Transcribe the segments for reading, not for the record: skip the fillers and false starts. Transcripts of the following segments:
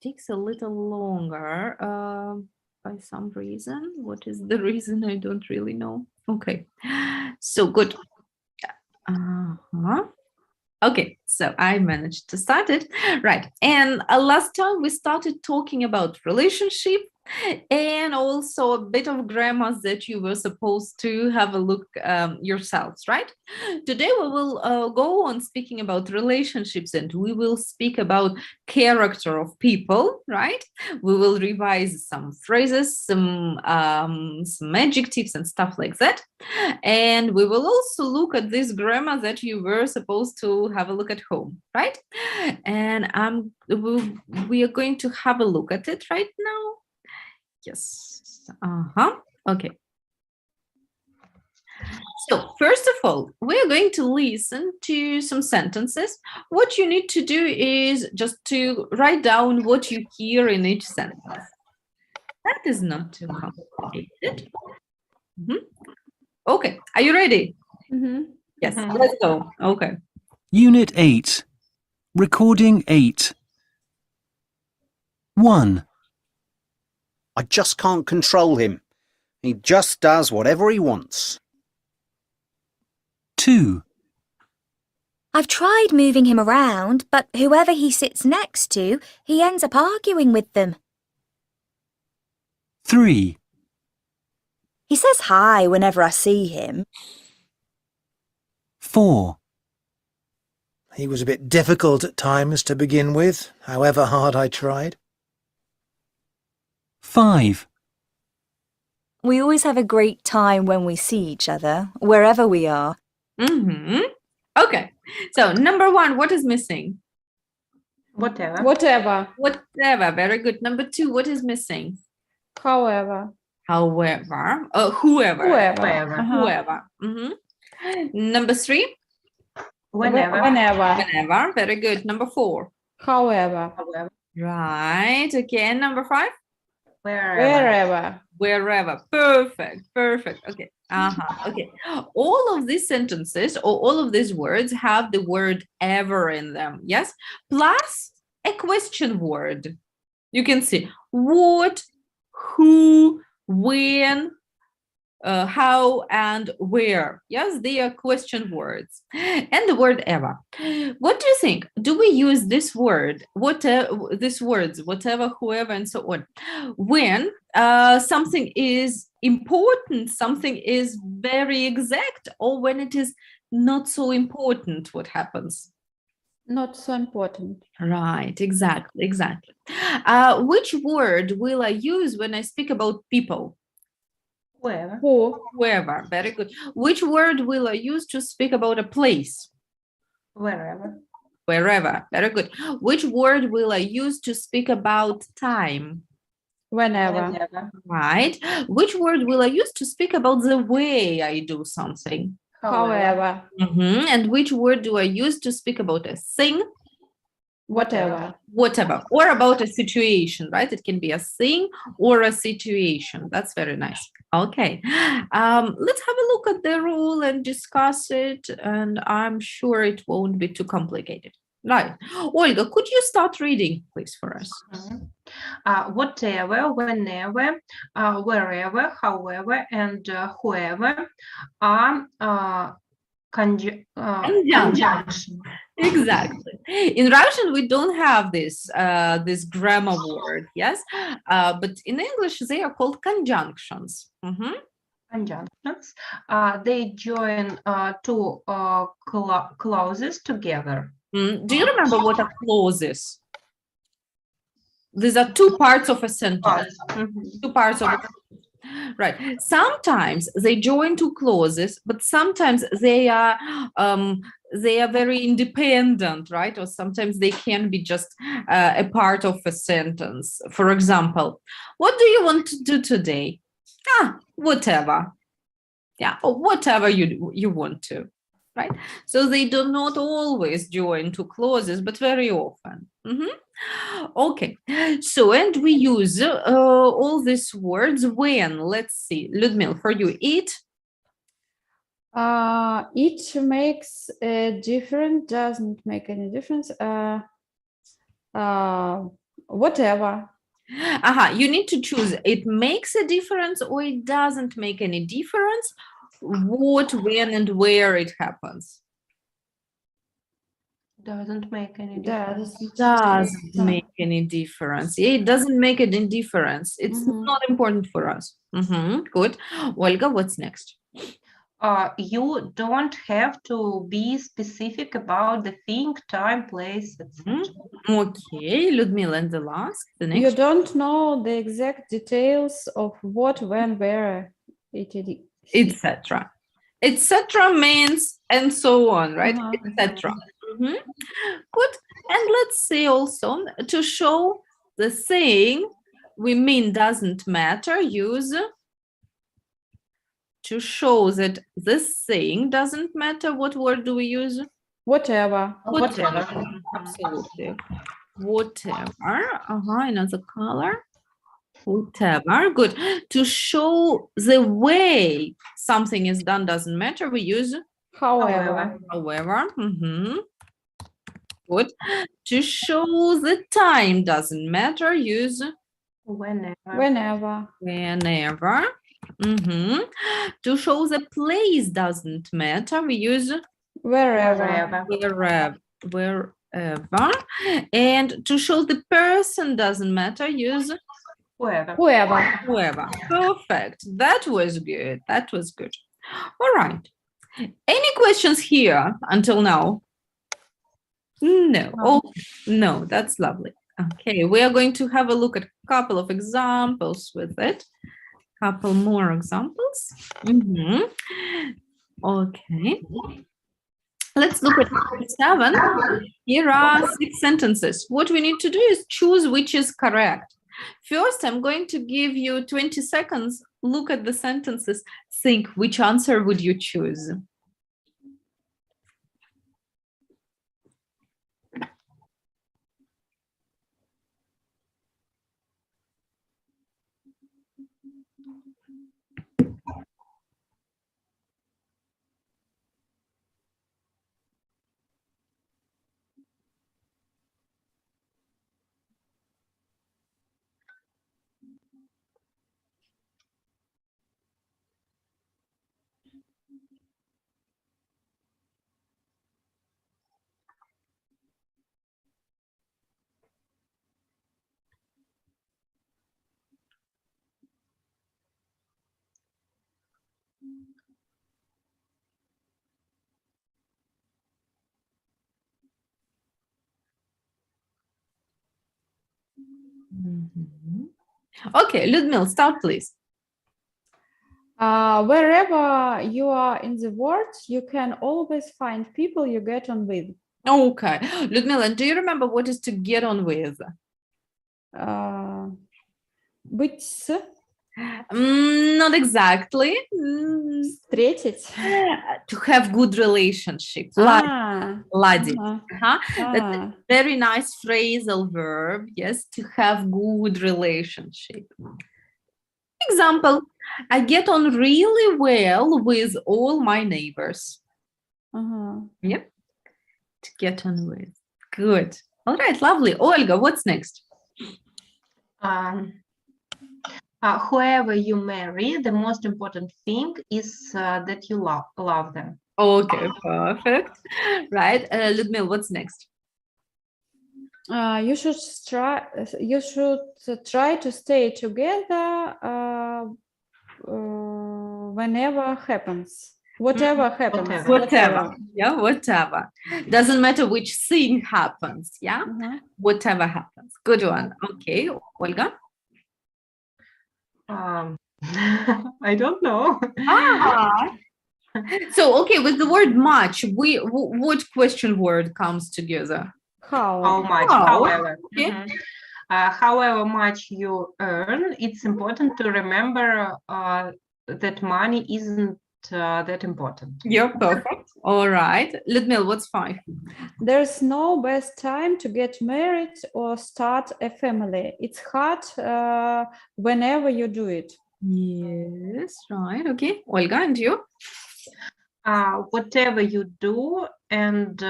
takes a little longer by some reason. What is the reason? I don't really know. Okay, so good. Okay, so I managed to start it. Right. And last time we started talking about relationship and also a bit of grammar that you were supposed to have a look yourselves, right? Today we will go on speaking about relationships and we will speak about character of people, right? We will revise some phrases, some adjectives and stuff like that. And we will also look at this grammar that you were supposed to have a look at home, right? And we are going to have a look at it right now. Yes. Okay. So first of all, we're going to listen to some sentences. What you need to do is just to write down what you hear in each sentence. That is not too complicated. Okay, are you ready? Yes, let's go. Okay. Unit 8. Recording 8. 1. I just can't control him. He just does whatever he wants. 2. I've tried moving him around, but whoever he sits next to, he ends up arguing with them. 3. He says hi whenever I see him. 4. He was a bit difficult at times to begin with, however hard I tried. 5. We always have a great time when we see each other, wherever we are. Okay, so number 1, what is missing? Whatever. Whatever, very good. Number 2, what is missing? However. Whoever. Number 3? Whenever. Very good. Number 4? However. Right. Okay, and number 5? Wherever. Perfect. Okay. Okay. All of these sentences or all of these words have the word ever in them. Yes. Plus a question word. You can see what, who, when, how, and where. Yes, they are question words. And the word ever. What do you think? Do we use this word, these words, whatever, whoever, and so on, when something is important, something is very exact, or when it is not so important, what happens? Not so important. Right, exactly. Which word will I use when I speak about people? Whoever, very good. Which word will I use to speak about a place? Wherever. Very good. Which word will I use to speak about time? Whenever. Right. Which word will I use to speak about the way I do something? However. And which word do I use to speak about a thing? Whatever. Or about a situation, right? It can be a thing or a situation. That's very nice. Okay, let's have a look at the rule and discuss it, and I'm sure it won't be too complicated. Right. Olga, could you start reading, please, for us? Whatever, whenever, wherever, however, and whoever are conjunction. Exactly. In Russian, we don't have this this grammar word, yes, but in English they are called conjunctions. Conjunctions. They join two clauses together. Do you remember what are clauses? These are two parts of a sentence. Two parts of a sentence. Right. Sometimes they join two clauses, but sometimes they are very independent, right? Or sometimes they can be just a part of a sentence. For example, what do you want to do today? Whatever. Yeah, or whatever you want to, right? So they do not always join two clauses, but very often. Okay, so and we use all these words when. Let's see, Ludmila, for you, eat. Each makes a difference, doesn't make any difference. Whatever. You need to choose. It makes a difference or it doesn't make any difference. What, when, and where it happens. Doesn't make any difference. Doesn't make any difference. It doesn't make any difference. It's Mhm. not important for us. Good. Olga, what's next? You don't have to be specific about the thing, time, place, etc. Okay, Ludmila, and the last, the You next. don't know the exact details of what, when, where, etc. Etc. Etc. means and so on, right? Etc. Good. And let's say also to show the saying we mean doesn't matter, use to show that this saying doesn't matter. What word do we use? Whatever. Absolutely. Whatever. Another color. Whatever. Good. To show the way something is done doesn't matter, we use However. however. Good. To show the time doesn't matter, use Whenever. whenever. To show the place doesn't matter, we use Wherever. wherever. And to show the person doesn't matter, use Whoever. whoever. Perfect. That was good. That was good. All right. Any questions here until now? No. Oh, no, that's lovely. Okay, we are going to have a look at a couple of examples with it. Couple more examples. Okay. Let's look at 7. Here are 6 sentences. What we need to do is choose which is correct. First, I'm going to give you 20 seconds. Look at the sentences. Think which answer would you choose? Okay, Ludmila, start please. Wherever you are in the world, you can always find people you get on with. Okay, Ludmila, do you remember what is to get on with? Быть Not exactly. встретить. To have good relationship. Ладить. That's a very nice phrasal verb. Yes, to have good relationship. Example, I get on really well with all my neighbors. Yep. To get on with. Good. All right, lovely. Olga, what's next? Whoever you marry, the most important thing is that you love them. Okay, perfect. Right. Ludmila, what's next? You should try to stay together whenever happens. Whatever happens. Whatever. Yeah, whatever. Doesn't matter which thing happens. Yeah. Whatever happens. Good one. Okay, Olga. I don't know. So, okay, with the word much, what question word comes together? How much? How? However. Okay. However much you earn, it's important to remember that money isn't that important. You're perfect. All right. Ludmila, what's 5? There's no best time to get married or start a family. It's hard whenever you do it. Yes, right. Okay. Olga, and you? Whatever you do and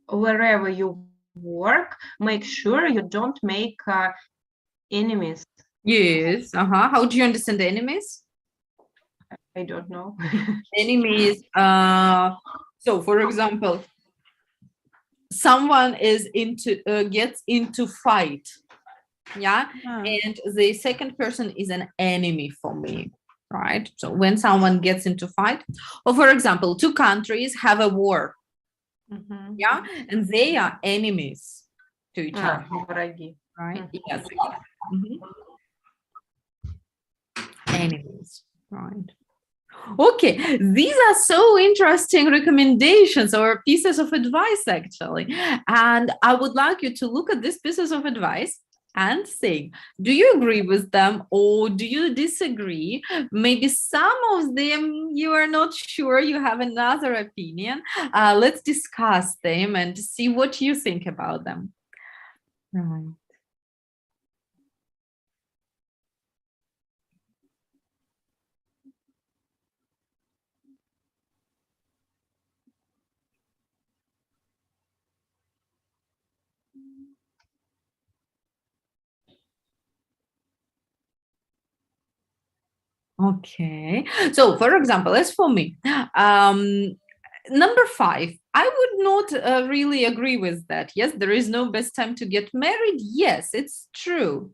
wherever you work, make sure you don't make enemies. Yes. How do you understand enemies? I don't know. Enemies. So, for example, someone gets into fight, yeah, and the second person is an enemy for me, right? So when someone gets into fight, or for example, two countries have a war, yeah, and they are enemies to each other, Враги. right? Yes. Mhm. Enemies, right? Okay, these are so interesting recommendations or pieces of advice, actually. And I would like you to look at these pieces of advice and say, do you agree with them or do you disagree? Maybe some of them you are not sure, you have another opinion. Let's discuss them and see what you think about them. Right. Okay, so for example, as for me, number 5, I would not really agree with that. Yes, there is no best time to get married. Yes, it's true,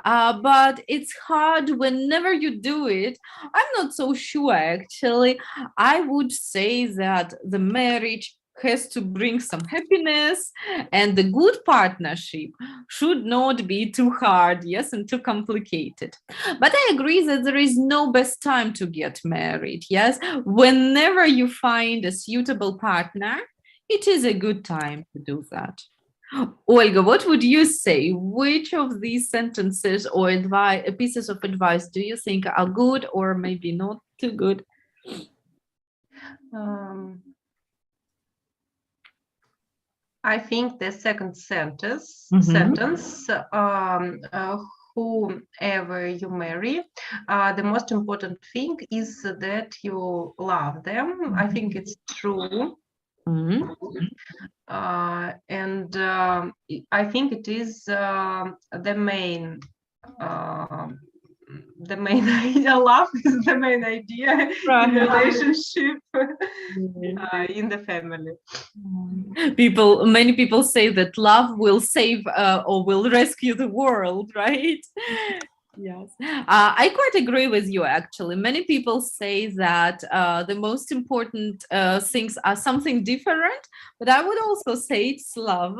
but it's hard whenever you do it. I'm not so sure, actually. I would say that the marriage has to bring some happiness, and the good partnership should not be too hard, yes, and too complicated. But I agree that there is no best time to get married, yes. Whenever you find a suitable partner, it is a good time to do that. Olga, what would you say? Which of these sentences or pieces of advice do you think are good or maybe not too good? I think the second sentence, whoever you marry, the most important thing is that you love them. I think it's true. And I think it is the main idea. Love is the main idea in relationship, in the family. Many people say that love will save or will rescue the world, right? Yes, I quite agree with you, actually. Many people say that the most important things are something different, but I would also say it's love.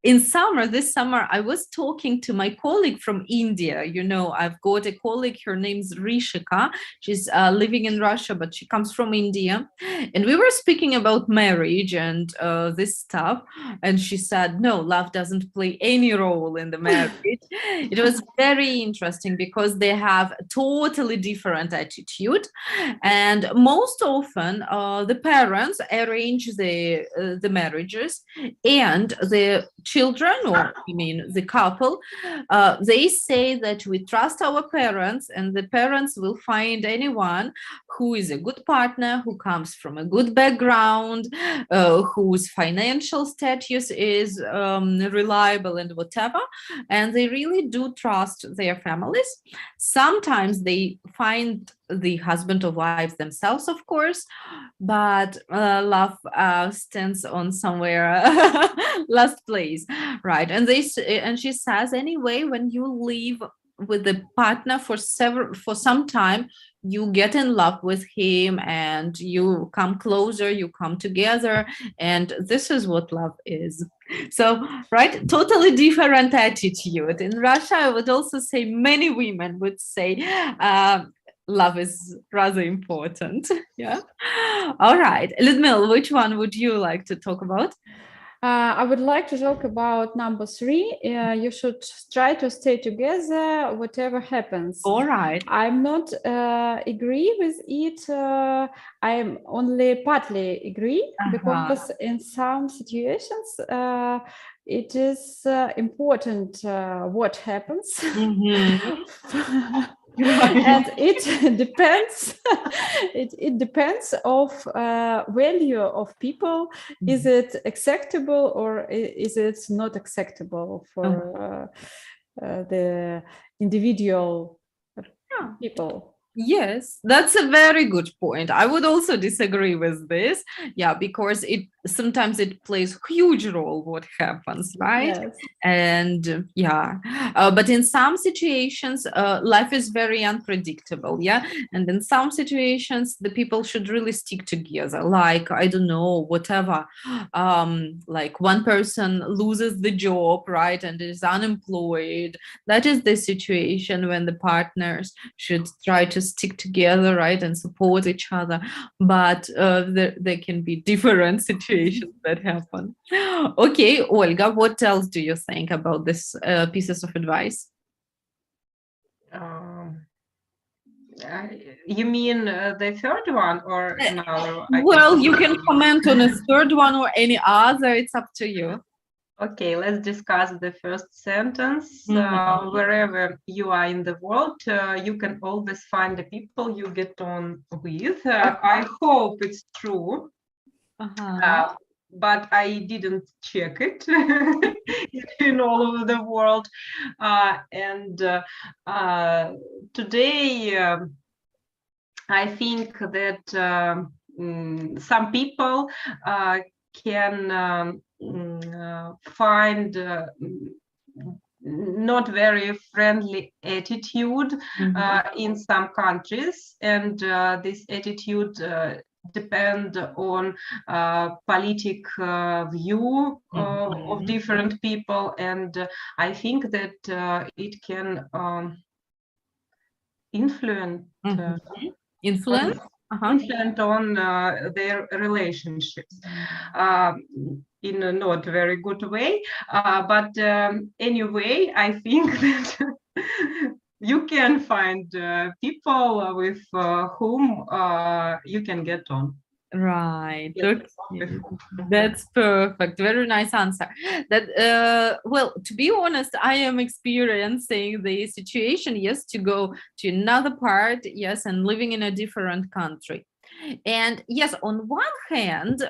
This summer, I was talking to my colleague from India. You know, I've got a colleague, her name's Rishika. She's living in Russia, but she comes from India. And we were speaking about marriage and this stuff. And she said, no, love doesn't play any role in the marriage. It was very interesting because they have a totally different attitude. And most often, the parents arrange the marriages, and the children, or I mean the couple, they say that we trust our parents, and the parents will find anyone who is a good partner, who comes from a good background, whose financial status is reliable and whatever, and they really do trust their families. Sometimes they find the husband or wife themselves, of course, but love stands on somewhere last place, right? And she says, anyway, when you live with the partner for some time, you get in love with him and you come closer, you come together, and this is what love is. So, right, totally different attitude. In Russia, I would also say many women would say love is rather important. Yeah. All right, Ludmila, which one would you like to talk about? I would like to talk about number 3. You should try to stay together whatever happens. All right. I'm not agree with it. I'm only partly agree, because in some situations it is important what happens. And it depends. It depends of value of people. Is it acceptable or is it not acceptable for the individual people? Yes, that's a very good point. I would also disagree with this. Yeah, because sometimes it plays huge role what happens, right? Yes. And but in some situations, life is very unpredictable. Yeah, and in some situations, the people should really stick together. Like, I don't know, whatever. Like one person loses the job, right, and is unemployed. That is the situation when the partners should try to stick together, right, and support each other. But there can be different situations that happen. Okay, Olga, what else do you think about this pieces of advice? You mean the third one or another one? Well, you can comment on a third one or any other. It's up to you. Okay, let's discuss the first sentence. Mhm. Wherever you are in the world, you can always find the people you get on with. I hope it's true, but I didn't check it in all over the world. And today, I think that some people can find not very friendly attitude in some countries, and this attitude depend on political view of different people, and I think that it can influence Influence? influence on their relationships in a not very good way. But anyway, I think that you can find people with whom you can get on. Right. Yes. Okay. That's perfect. Very nice answer. That well, to be honest, I am experiencing the situation, yes, to go to another part, yes, and living in a different country. And yes, on one hand,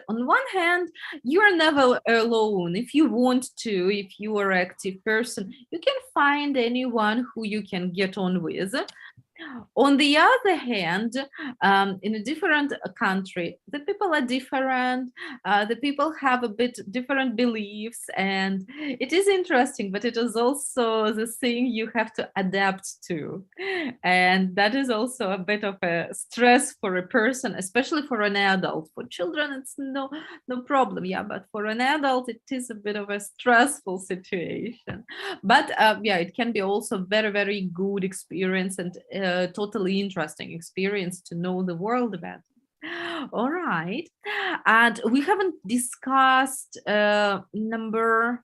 you are never alone. If you want to, if you are an active person, you can find anyone who you can get on with. On the other hand, in a different country, the people are different. The people have a bit different beliefs, and it is interesting, but it is also the thing you have to adapt to. And that is also a bit of a stress for a person, especially for an adult. For children, it's no problem, yeah, but for an adult, it is a bit of a stressful situation. But yeah, it can be also very, very good experience and totally interesting experience to know the world better. All right. And we haven't discussed number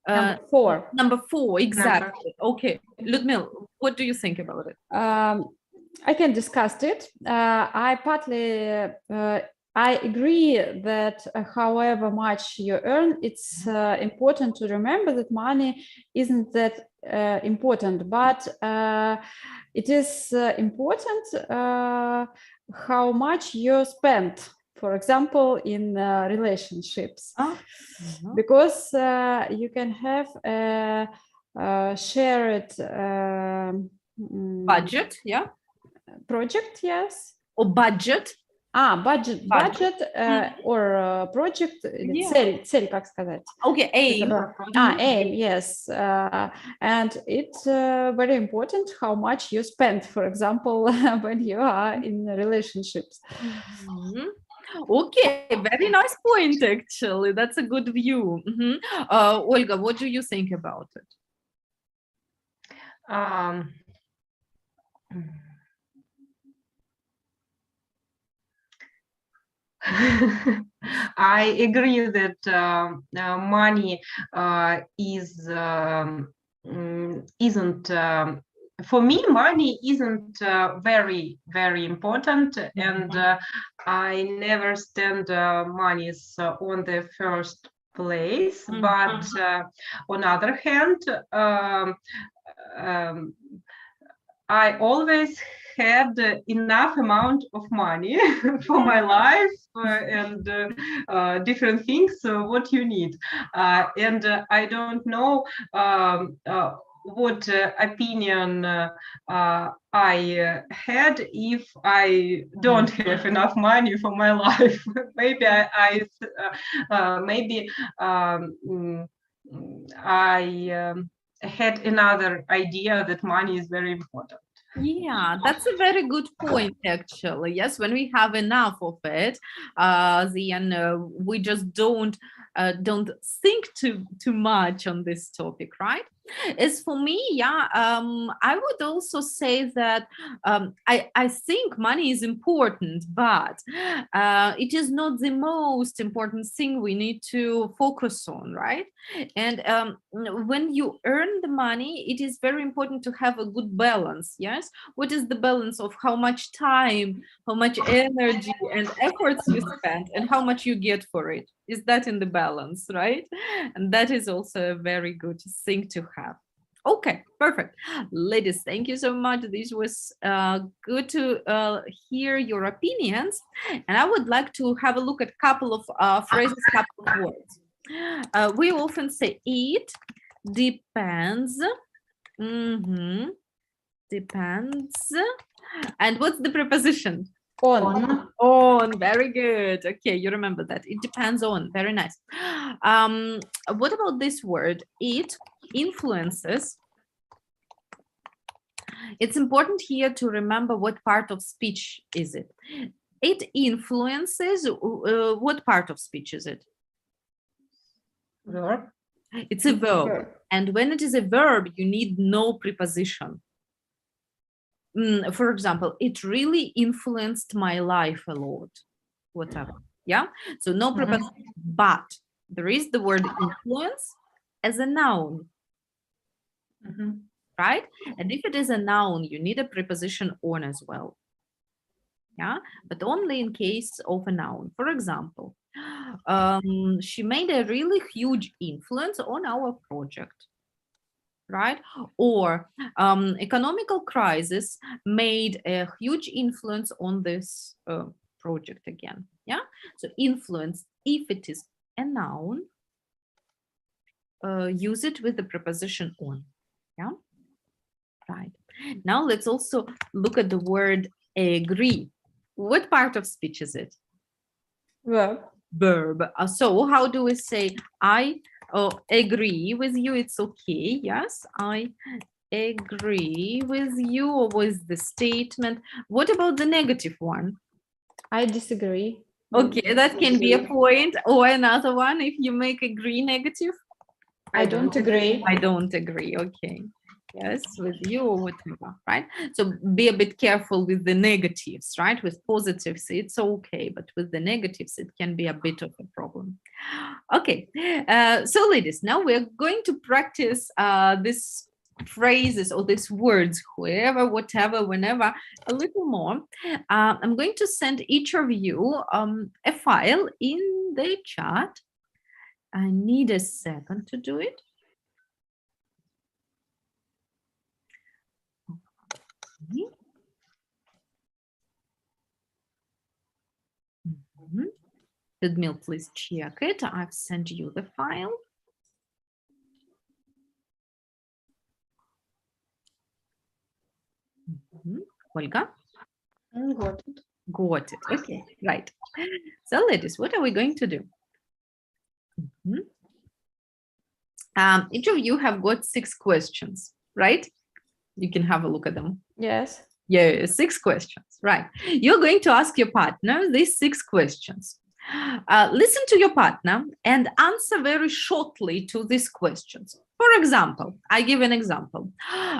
4. Number 4, exactly. Okay, Ludmila, what do you think about it? I can discuss it. I agree that however much you earn, it's important to remember that money isn't that important, but it is important how much you spend, for example, in relationships. Because you can have a shared budget, yeah, project, yes, or budget. Budget or project. Цель, как сказать? Okay, aim. Aim, yes. And it's very important how much you spend, for example, when you are in relationships. Okay, very nice point, actually. That's a good view. Olga, what do you think about it? I agree that money isn't for me. Money isn't very, very important, and I never stand money on the first place. But on other hand, I always had enough amount of money for my life and different things what you need. And I don't know what opinion I had if I don't have enough money for my life. Maybe I had another idea that money is very important. Yeah, that's a very good point, actually. Yes, when we have enough of it, then we just don't think too much on this topic, right? As for me, yeah, I would also say that I think money is important, but it is not the most important thing we need to focus on, right? And when you earn the money, it is very important to have a good balance. Yes, what is the balance of how much time, how much energy and efforts you spend, and how much you get for it? Is that in the balance, right? And that is also a very good thing to have. Okay, perfect. Ladies, thank you so much. This was good to hear your opinions. And I would like to have a look at a couple of phrases, couple of words. We often say it depends. Depends. And what's the preposition? On. On, very good. Okay, you remember that. It depends on. Very nice. What about this word? It influences. It's important here to remember what part of speech is it. It influences. What part of speech is it? Verb. It's a verb. And when it is a verb, you need no preposition. For example, it really influenced my life a lot, whatever. Yeah, so no preposition, but there is the word influence as a noun, right? And if it is a noun, you need a preposition on as well. Yeah, but only in case of a noun. For example, she made a really huge influence on our project. Right? Or economical crisis made a huge influence on this project again. Yeah. So influence, if it is a noun, use it with the preposition on. Yeah. Right. Now let's also look at the word agree. What part of speech is it? Verb. Verb. So how do we say I agree with you? It's okay. Yes, I agree with you, or with the statement. What about the negative one? I disagree. Okay, that can be a point, or another one if you make agree negative. I don't agree. I don't agree. Okay. Yes, with you or whatever, right? So be a bit careful with the negatives, right? With positives, it's okay, but with the negatives, it can be a bit of a problem. Okay, so ladies, now we're going to practice these phrases or these words, whoever, whatever, whenever, a little more. I'm going to send each of you a file in the chat. I need a second to do it. Ludmila, please check it. I've sent you the file. Olga? Got it. Got it. Okay, right. So ladies, what are we going to do? Each of you have got 6 questions, right? You can have a look at them. Yes. Yeah, 6 questions, right? You're going to ask your partner these 6 questions. Listen to your partner and answer very shortly to these questions. For example, I give an example.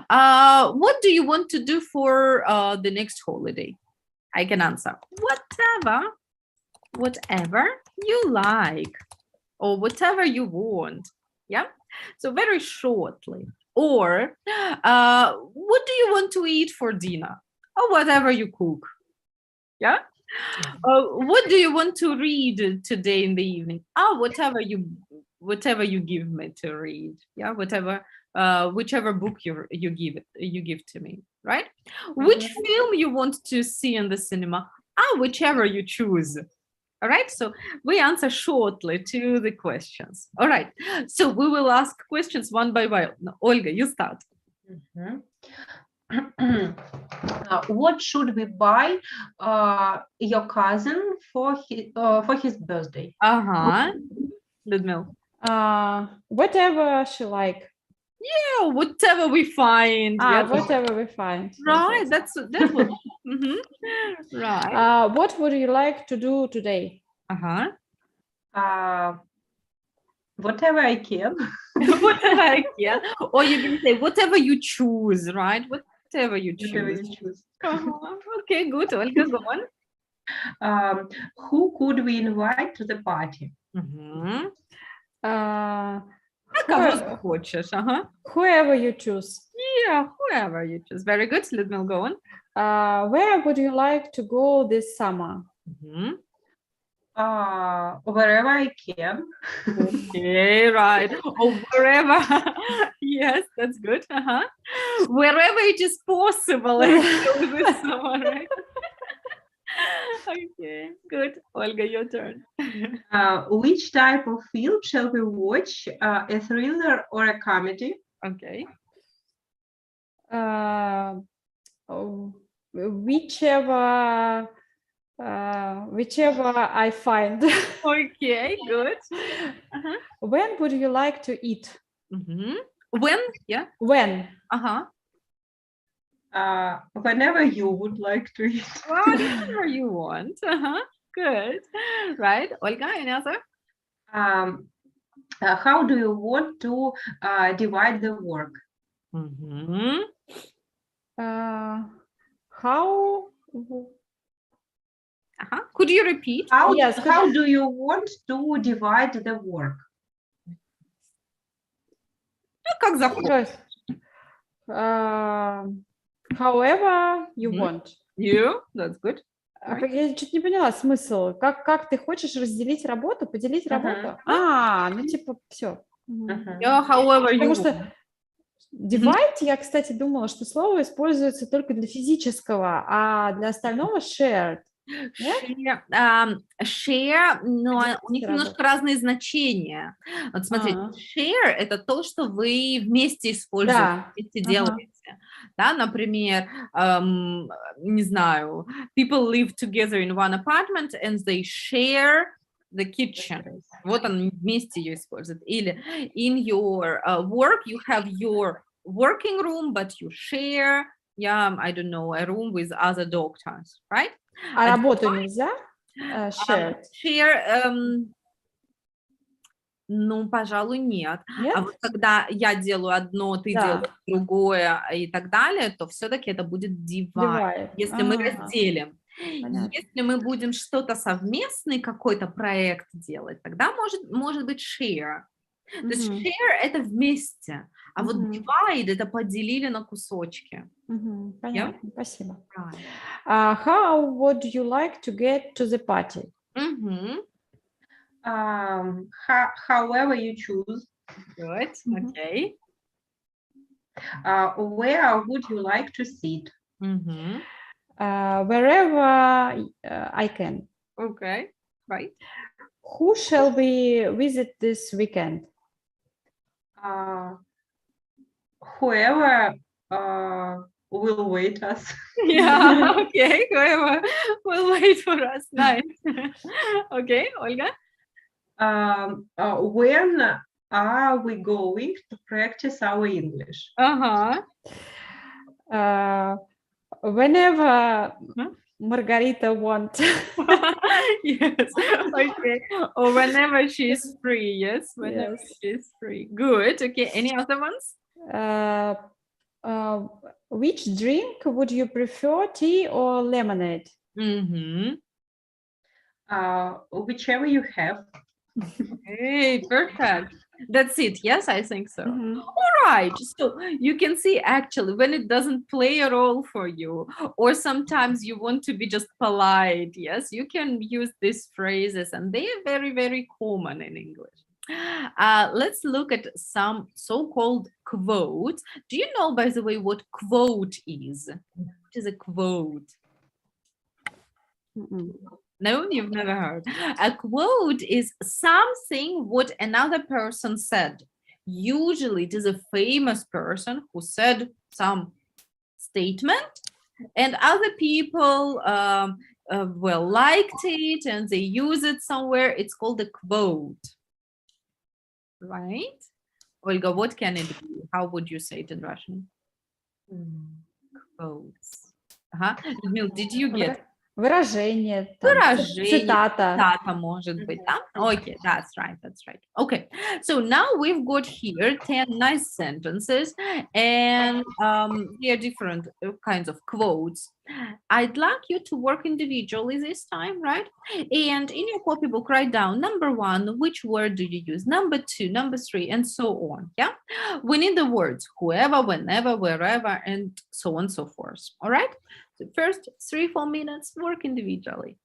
What do you want to do for the next holiday? I can answer whatever you like, or whatever you want. Yeah, so very shortly. Or what do you want to eat for dinner? Or whatever you cook. Yeah. What do you want to read today in the evening? Oh, whatever you whatever you give me to read. Yeah, whichever book you give to me, right? Which film you want to see in the cinema? Whichever you choose. All right, so we answer shortly to the questions. All right, so we will ask questions one by one. Olga, you start. What should we buy your cousin for his birthday? Ludmila. Whatever she like. Yeah, whatever we find. Yes. Whatever we find. Right, that's what. Right. What would you like to do today? Whatever I can. Whatever I can. Or you can say whatever you choose, right? Whatever you choose. Whatever you choose. Okay, good. Olga, go on. Who could we invite to the party? Кого хочешь, Whoever you choose. Yeah, whoever you choose. Very good. Людмила, go on. Where would you like to go this summer? Wherever I can. Okay, right. Or wherever. Yes, that's good. Wherever it is possible. This summer, right? Okay, good. Olga, your turn. Which type of film shall we watch? A thriller or a comedy? Okay. Whichever I find. Okay, good. When would you like to eat? When? Yeah. When? Whenever you would like to eat. Whatever you want. Good. Right. Olga, any other? How do you want to divide the work? How? Could you repeat? How Yes. do you want to divide the work? Как захочешь. However you want. You? That's good. Я чуть не поняла смысл. Как ты хочешь разделить работу, поделить работу? Ну типа все. Yeah, however you Потому want. что divide, я, кстати, думала, что слово используется только для физического, а для остального shared. Share, но у них Сразу. немножко разные значения. Вот смотрите, share — это то, что вы вместе используете, Да. вместе делаете. Да, например, не знаю, people live together in one apartment and they share the kitchen. Вот он вместе ее использует. Или in your work you have your working room, but you share, I don't know, a room with other doctors, right? А работу нельзя? Shared. Share, ну, пожалуй, нет. Нет? А вот когда я делаю одно, ты делаешь другое и так далее, то все-таки это будет divide, Divide. если мы разделим. Понятно. Если мы будем что-то совместный какой-то проект делать, тогда может быть share. То есть share — это вместе, а вот divide — это поделили на кусочки. Понятно, спасибо. Right. How would you like to get to the party? However you choose. Good. Okay. Where would you like to sit? Wherever I can. Okay. Right. Who shall we visit this weekend? Whoever will wait us. Yeah. Okay. Whoever will wait for us. Nice. Okay, Olga. When are we going to practice our English? Whenever Margarita wants. Yes. Okay. Or whenever she's free. Yes. Whenever she's free. Good. Okay. Any other ones? Which drink would you prefer, tea or lemonade? Whichever you have. Hey, perfect. That's it. Yes, I think so. All right. So you can see actually when it doesn't play a role for you, or sometimes you want to be just polite. Yes, you can use these phrases, and they are very, very common in English. Let's look at some so-called quotes. Do you know, by the way, what quote is? What is a quote? No, you've never heard. A quote is something what another person said. Usually it is a famous person who said some statement and other people well liked it and they use it somewhere. It's called a quote, right? Olga, what can it be? How would you say it in Russian? Quotes. Людмила, did you get Выражение, там, выражение, цитата. цитата, может быть, да? Okay, that's right, that's right. Okay, so now we've got here 10 nice sentences and there are different kinds of quotes. I'd like you to work individually this time, right? And in your copybook, write down number 1, which word do you use? Number 2, number 3, and so on, yeah? We need the words whoever, whenever, wherever, and so on and so forth, all right? The first 3-4 minutes, work individually.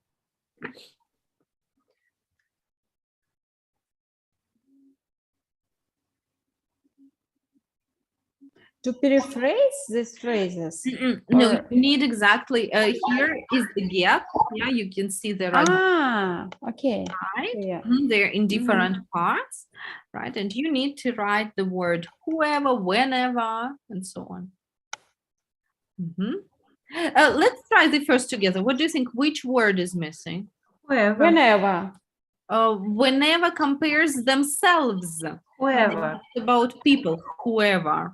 To paraphrase these phrases. No, or- you need exactly, here is the gap. Yeah, you can see there are Okay. right? Yeah. They're in different parts, right? And you need to write the word whoever, whenever, and so on. Let's try the first together. What do you think? Which word is missing? Whoever. Whenever. Whenever compares themselves. Whoever. It's about people, whoever.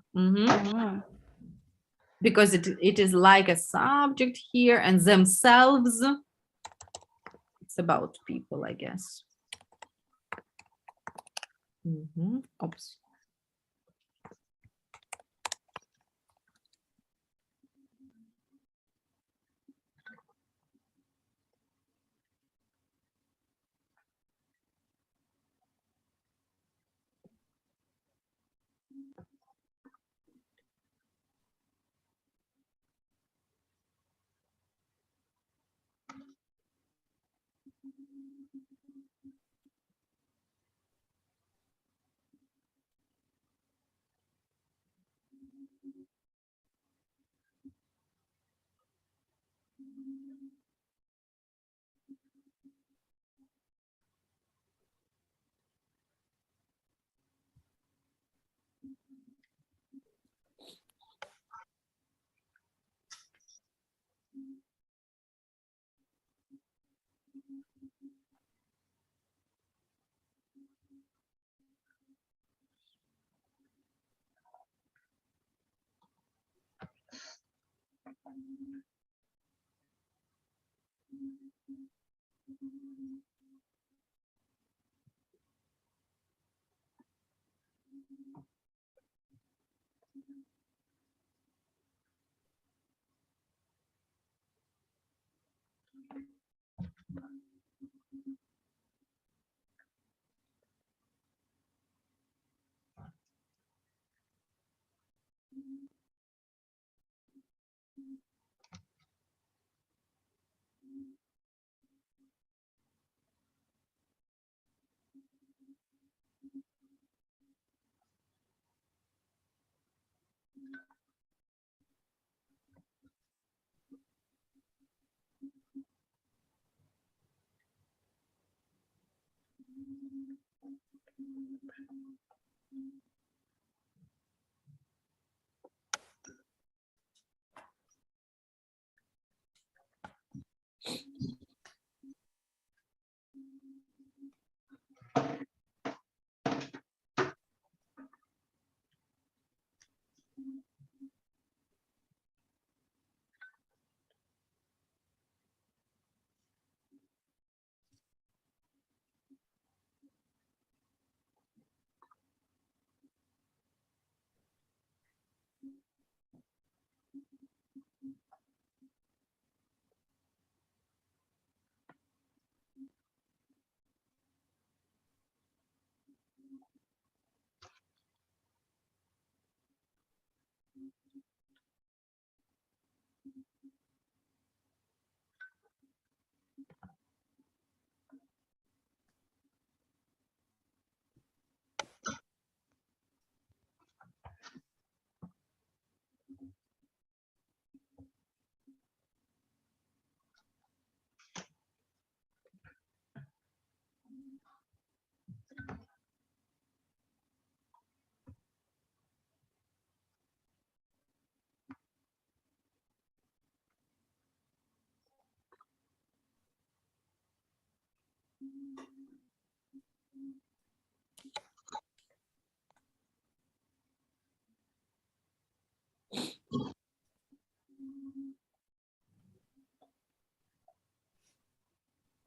Because it is like a subject here, and themselves. It's about people, I guess. Oops.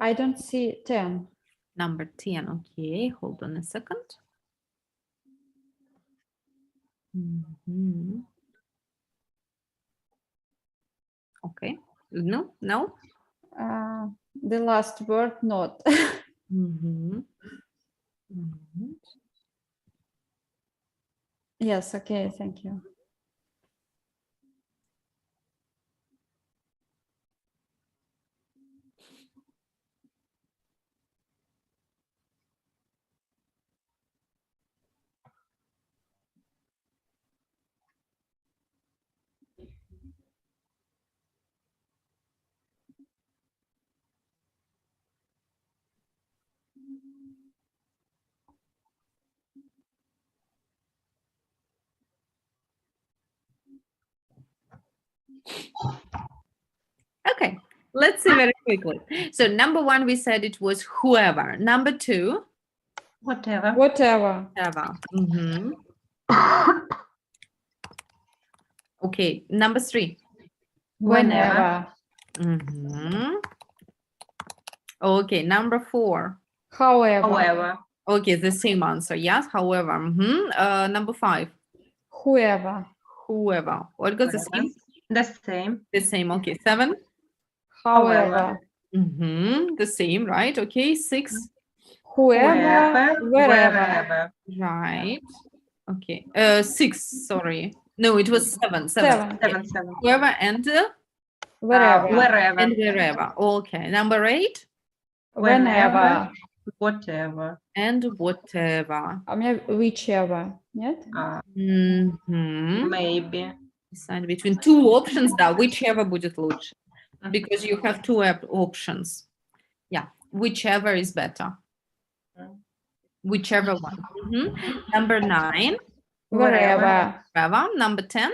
I don't see 10. Number 10. Okay, hold on a second. Mhm. Okay. No, no. The last word, not. Mhm. Mhm. Yes, okay, thank you. Okay, let's see very quickly. So number 1, we said it was whoever. Number 2, Whatever. Whatever. whatever. Mhm. Okay, number 3. Whenever. Mhm. Okay, number 4. However. However. Okay, the same answer. Yes, however. Number 5. Whoever. Whoever. What got the same? The same. The same. Okay, 7. However. The same, right? Okay, 6. Whoever. Wherever. Wherever. Right. Okay. 6. Sorry. No, it was 7. 7. Seven, seven. Whoever and Wherever. Wherever. and wherever. Okay. Number 8 Whenever. Whatever. and whatever. А у меня whichever. Нет? Maybe. Decide between 2 options, да, whichever будет лучше. Because you have 2 options. Yeah, whichever is better. Whichever one. Number 9, Wherever. wherever. Number 10,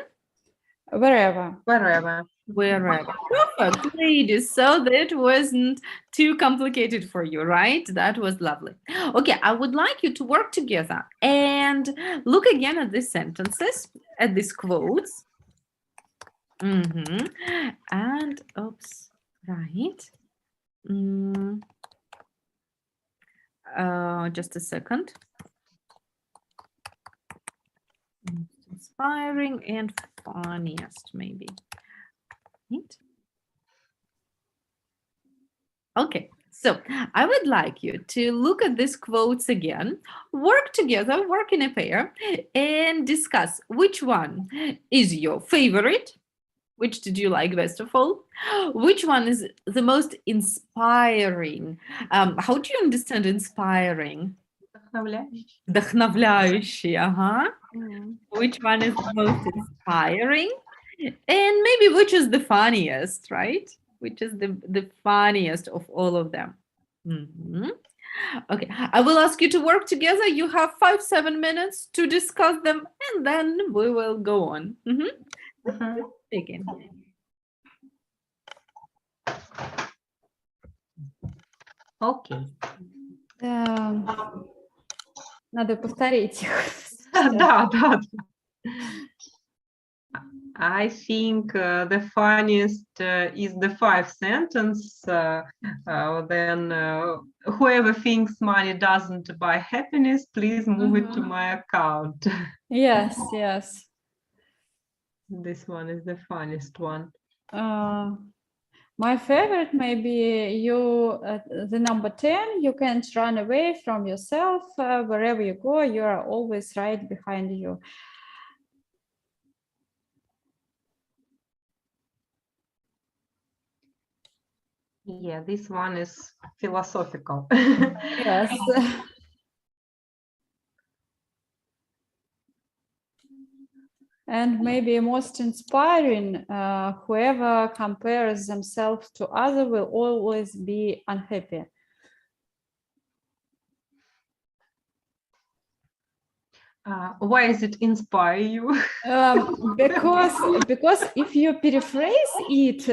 Wherever. Wherever. wherever. Perfect, ladies. So that wasn't too complicated for you, right? That was lovely. Okay, I would like you to work together and look again at these sentences, at these quotes. And, oops, right. Just a second. Inspiring and funniest, maybe. Right? Okay, so I would like you to look at these quotes again, work together, work in a pair, and discuss which one is your favorite. Which did you like best of all? Which one is the most inspiring? How do you understand inspiring? Вдохновляющий, ага. Which one is the most inspiring? And maybe which is the funniest, right? Which is the funniest of all of them? Okay, I will ask you to work together. You have 5-7 minutes to discuss them, and then we will go on. Begin. Okay. Надо повторить их. Да. I think the funniest is the 5 sentence. Then whoever thinks money doesn't buy happiness, please move it to my account. Yes. This one is the funniest one. My favorite maybe the number 10. You can't run away from yourself. Wherever you go, you are always right behind you. Yeah, this one is philosophical. Yes. And maybe most inspiring, whoever compares themselves to others will always be unhappy. Why does it inspire you? Because if you paraphrase it,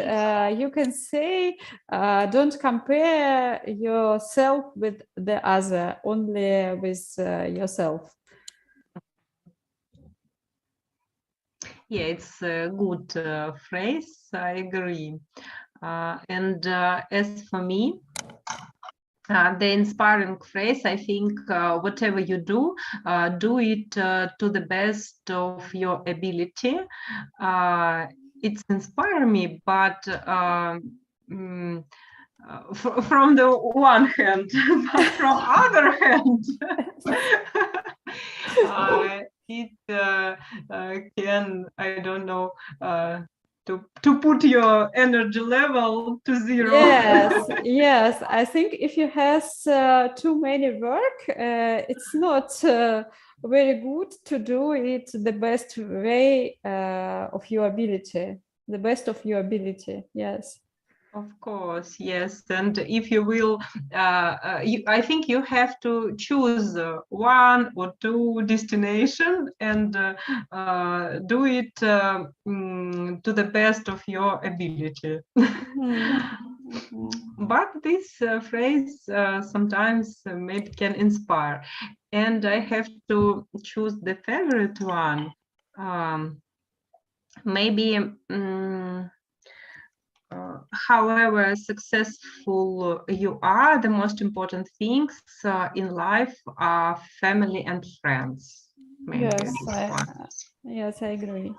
you can say, don't compare yourself with the other, only with yourself. Yeah, it's a good phrase. I agree. And as for me, the inspiring phrase, I think whatever you do it to the best of your ability. It's inspire me, but from the one hand, but from other hand, it can, I don't know, to put your energy level to zero. Yes, yes. I think if you has too many work, it's not very good to do it the best way of your ability, the best of your ability. Yes. Of course, yes. And if you will, I think you have to choose one or two destination and do it to the best of your ability. But this phrase sometimes maybe can inspire. And I have to choose the favorite one. Maybe however successful you are, the most important things in life are family and friends. Maybe Yes, I agree.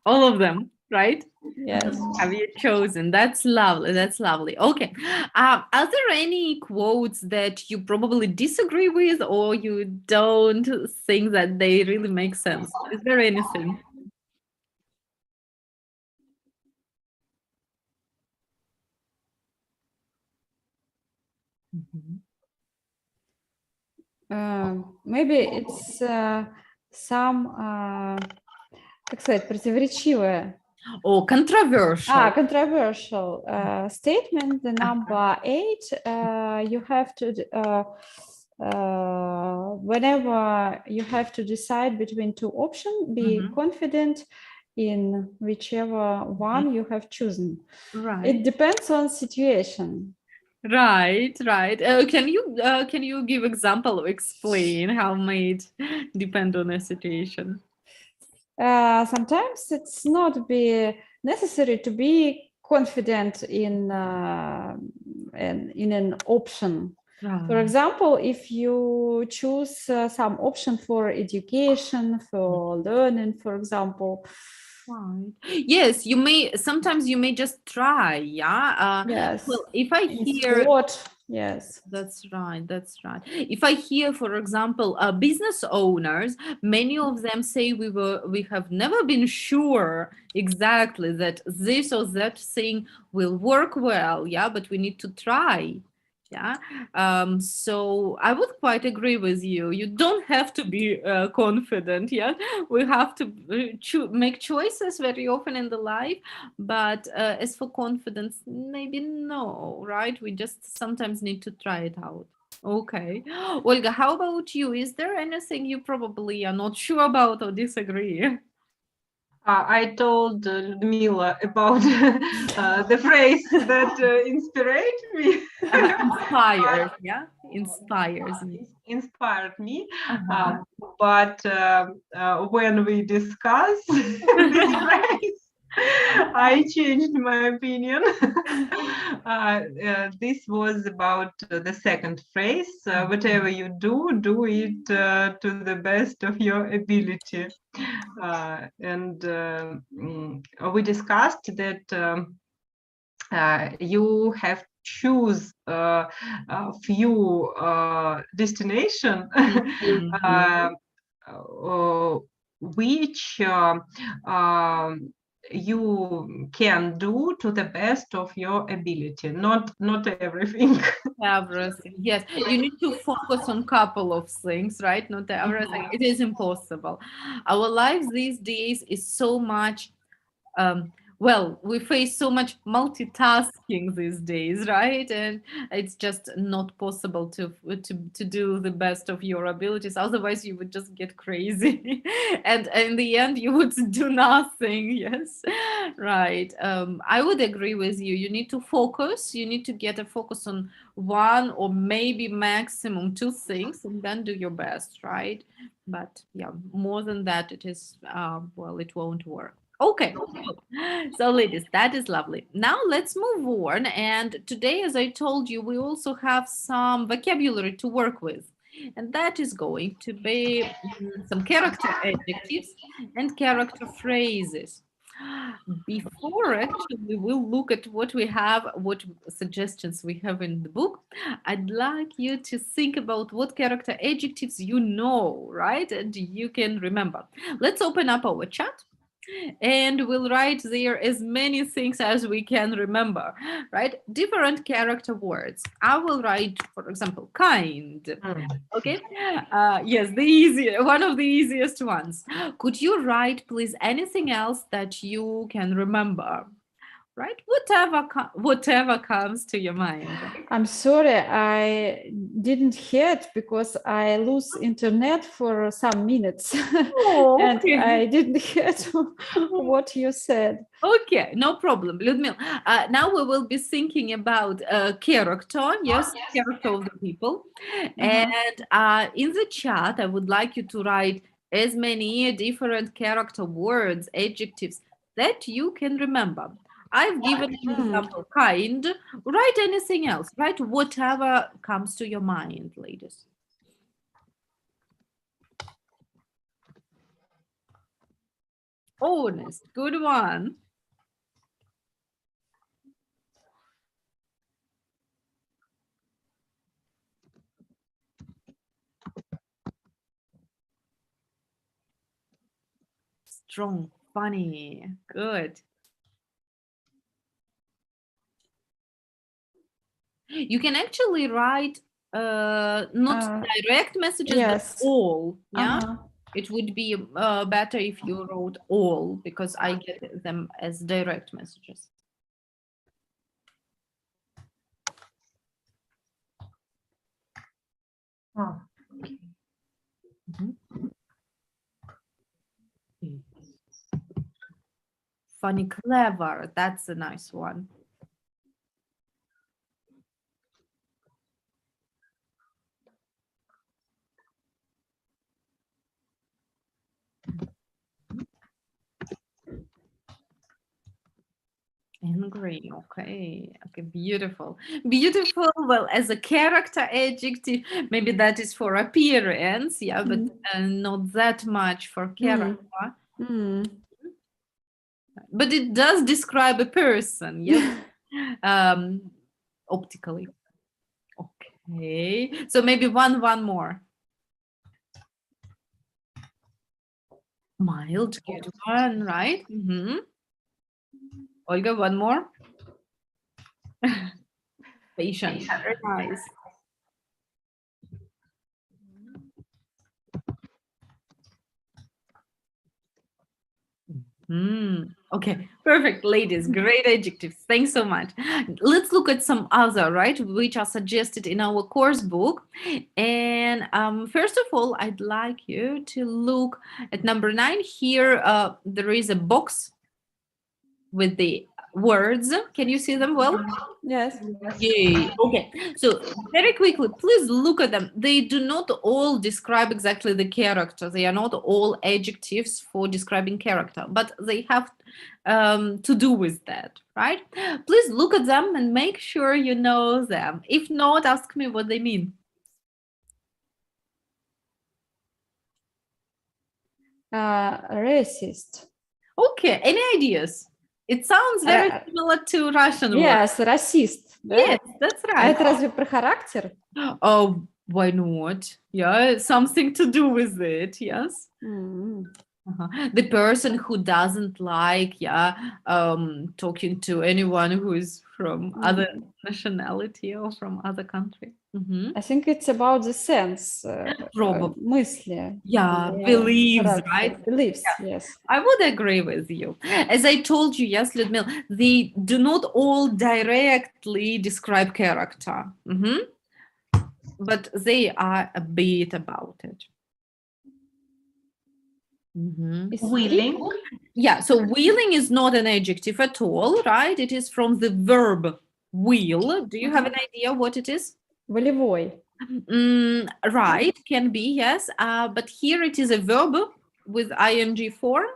All of them, right? Yes. Have you chosen? That's lovely. That's lovely. Okay. Are there any quotes that you probably disagree with, or you don't think that they really make sense? Is there anything? Maybe it's some, как сказать, противоречивое. Or controversial. Controversial statement. The number 8. You have to, whenever you have to decide between two options, be confident in whichever one you have chosen. Right. It depends on situation. Right. Can you give example or explain how might depend on a situation? Sometimes it's not be necessary to be confident in an option. Right. For example, if you choose some option for education, for learning, for example. Right. Yes, you may. Sometimes you may just try. Yeah. Yes. Well, if I hear. Yes. That's right. If I hear, for example, business owners, many of them say we have never been sure exactly that this or that thing will work well. Yeah, but we need to try. Yeah. So I would quite agree with you. You don't have to be confident. Yeah, we have to make choices very often in the life. But as for confidence, maybe no. Right? We just sometimes need to try it out. Okay. Olga, how about you? Is there anything you probably are not sure about or disagree? I told Ludmila about the phrase that inspired me. Inspired, yeah? Inspires me. Inspired me. But when we discuss this phrase, I changed my opinion. This was about the second phrase. Whatever you do it to the best of your ability. And we discussed that you have to choose a few destination which you can do to the best of your ability, not everything. Everything, yes. You need to focus on couple of things, right? Not everything. It is impossible. Our lives these days is so much Well, we face so much multitasking these days, right? And it's just not possible to do the best of your abilities. Otherwise, you would just get crazy, and in the end, you would do nothing. Yes, right. I would agree with you. You need to focus. You need to get a focus on one or maybe maximum two things, and then do your best, right? But yeah, more than that, it is well, it won't work. Okay, so ladies, that is lovely. Now let's move on. And today, as I told you, we also have some vocabulary to work with. And that is going to be some character adjectives and character phrases. Before actually we'll look at what we have, what suggestions we have in the book, I'd like you to think about what character adjectives you know, right? And you can remember. Let's open up our chat and we'll write there as many things as we can remember, right? Different character words. I will write, for example, kind. Okay. Yes, one of the easiest ones. Could you write, please, anything else that you can remember? Right? Whatever comes to your mind. I'm sorry, I didn't hear it because I lose internet for some minutes. Oh, and okay. I didn't hear what you said. Okay, no problem, Ludmila. Now we will be thinking about character, yes, character of the people. And in the chat, I would like you to write as many different character words, adjectives that you can remember. I've given an example, kind. Write anything else, write whatever comes to your mind, ladies. Honest, good one. Strong, funny, good. You can actually write not direct messages, yes. but all. Yeah, it would be better if you wrote all because I get them as direct messages. Oh. Funny, clever. That's a nice one. Angry, okay, beautiful. Well, as a character adjective, maybe that is for appearance, yeah, but not that much for character. But it does describe a person, yeah, optically. Okay, so maybe one more. Mild, good one, right? Olga, one more. Patient, very nice. Okay, perfect, ladies. Great adjectives. Thanks so much. Let's look at some other, right, which are suggested in our course book. And first of all, I'd like you to look at number 9. Here, there is a box with the words. Can you see them well? Yes. Yay. Okay, so very quickly, please look at them. They do not all describe exactly the character. They are not all adjectives for describing character, but they have to do with that, right? Please look at them and make sure you know them. If not, ask me what they mean. Racist. Okay, any ideas? It sounds very similar to Russian word. Yes, расист. Yes, that's А right. это разве про характер? Oh, why not? Yeah, something to do with it, yes. The person who doesn't like, talking to anyone who is from other nationality or from other country. Mhm. I think it's about the sense, Probably. мысли. Yeah, Yeah, beliefs, character, right? Beliefs, yes. I would agree with you. As I told you, yes, Ludmila, they do not all directly describe character, but they are a bit about it. Is Willing. Yeah, so willing is not an adjective at all, right? It is from the verb will. Do you have an idea what it is? волевой. Right, can be, yes. But here it is a verb with ing form.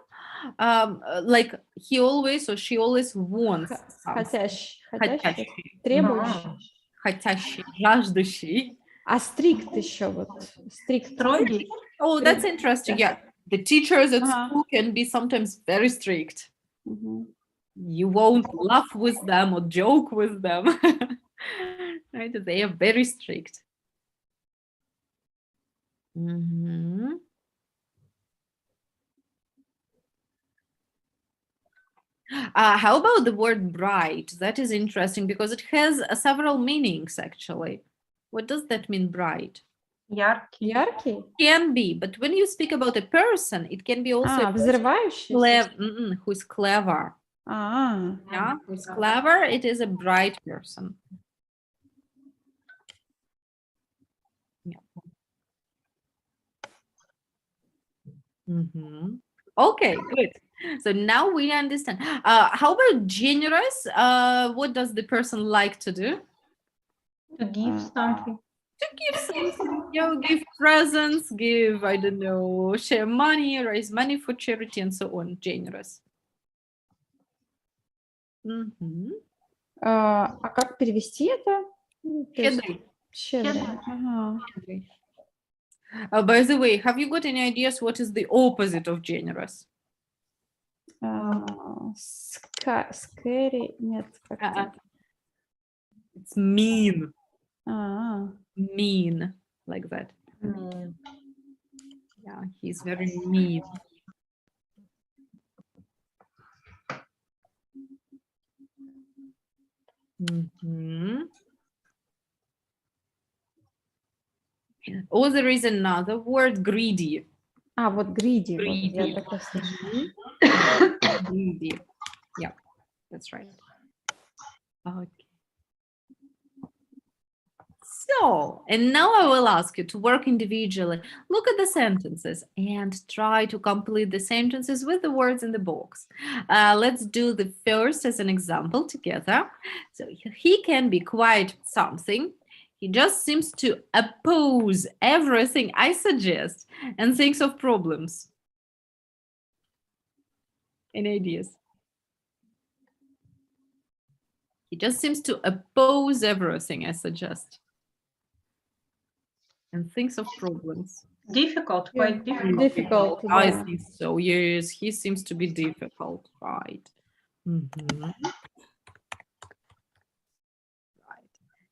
Like he always or she always wants something. Хотящий, требующий. Хотящий, жаждущий. А стрикт еще вот. Стрикт. Строгий. Oh, that's interesting. Yeah, the teachers at Uh-huh. school can be sometimes very strict. Мгм. You won't laugh with them or joke with them. Right? They are very strict. How about the word bright? That is interesting because it has several meanings actually. What does that mean, bright? Яркий. Яркий? Can be, but when you speak about a person, it can be also a person Взрывающийся? who is clever. Yeah, who's clever, it is a bright person. Yeah. Okay, good. So now we understand. How about generous? What does the person like to do? To give something. To give something, give presents, give, I don't know, share money, raise money for charity, and so on. Generous. А как перевести это? То есть Щедрый. щедрый. Ага. By the way, have you got any ideas what is the opposite of generous? Scary? Нет. как-то. It's mean. А. Mean, like that. Yeah, he's very mean. Or there is another word, greedy. Вот greedy. Вот, Greedy. я такое слышала. Greedy. Yeah, that's right. Okay. So, and now I will ask you to work individually. Look at the sentences and try to complete the sentences with the words in the box. Let's do the first as an example together. So he can be quite something. He just seems to oppose everything I suggest and thinks of problems. Any ideas? He just seems to oppose everything I suggest and thinks of problems. Difficult, Yeah, quite difficult. Difficult. I да. think so, yes. He seems to be difficult, right? Right.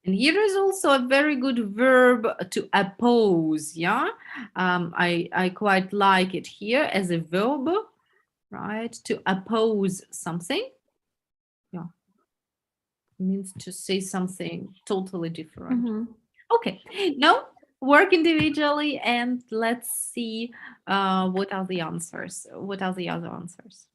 And here is also a very good verb to oppose, yeah? I quite like it here as a verb, right? To oppose something. Yeah. It means to say something totally different. Мгм. Okay, now work individually and let's see what are the answers. What are the other answers?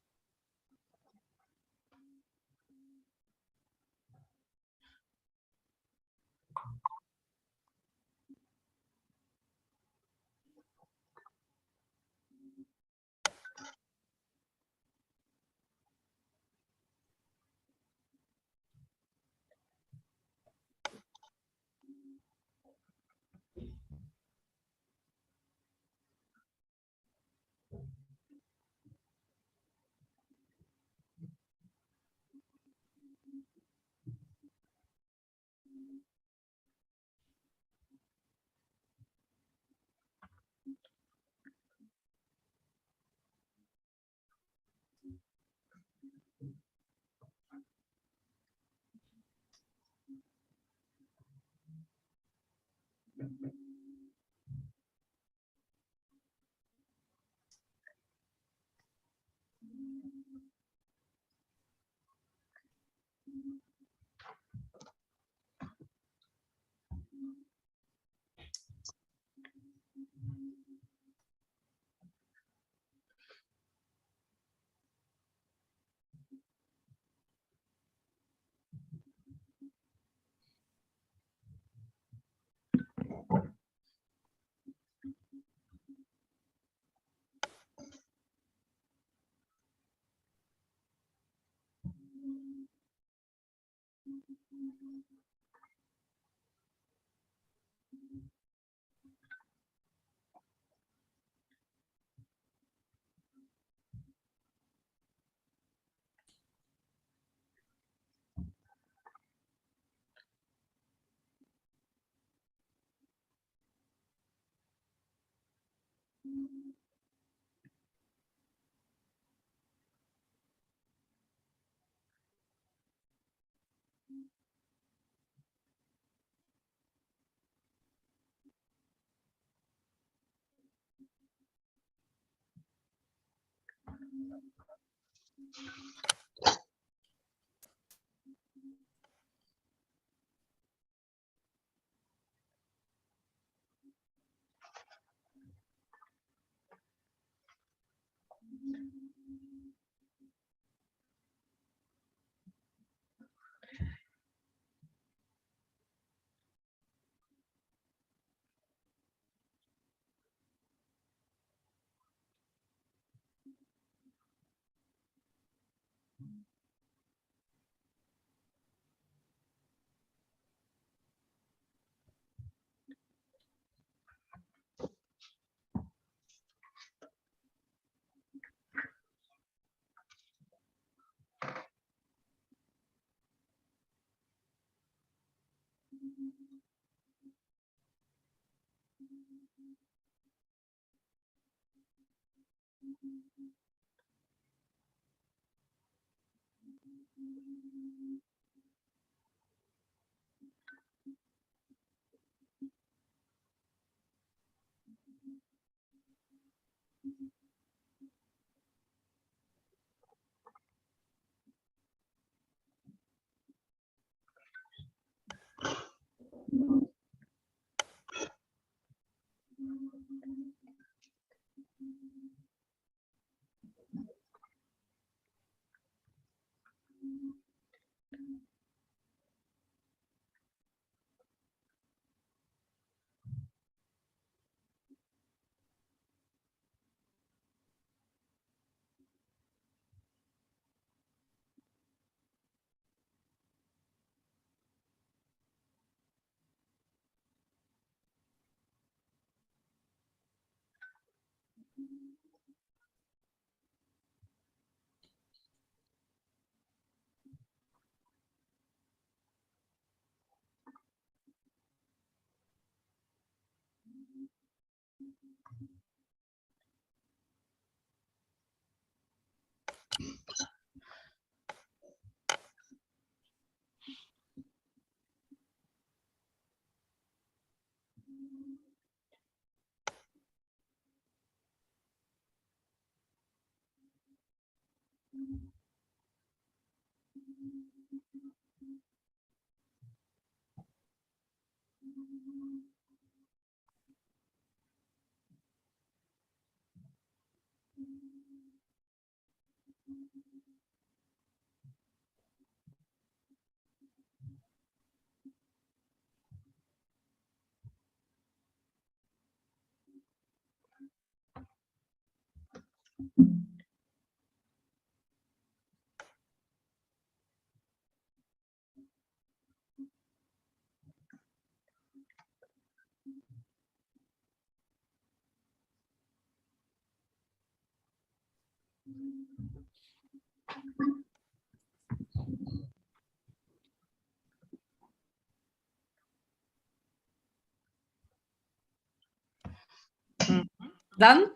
Done?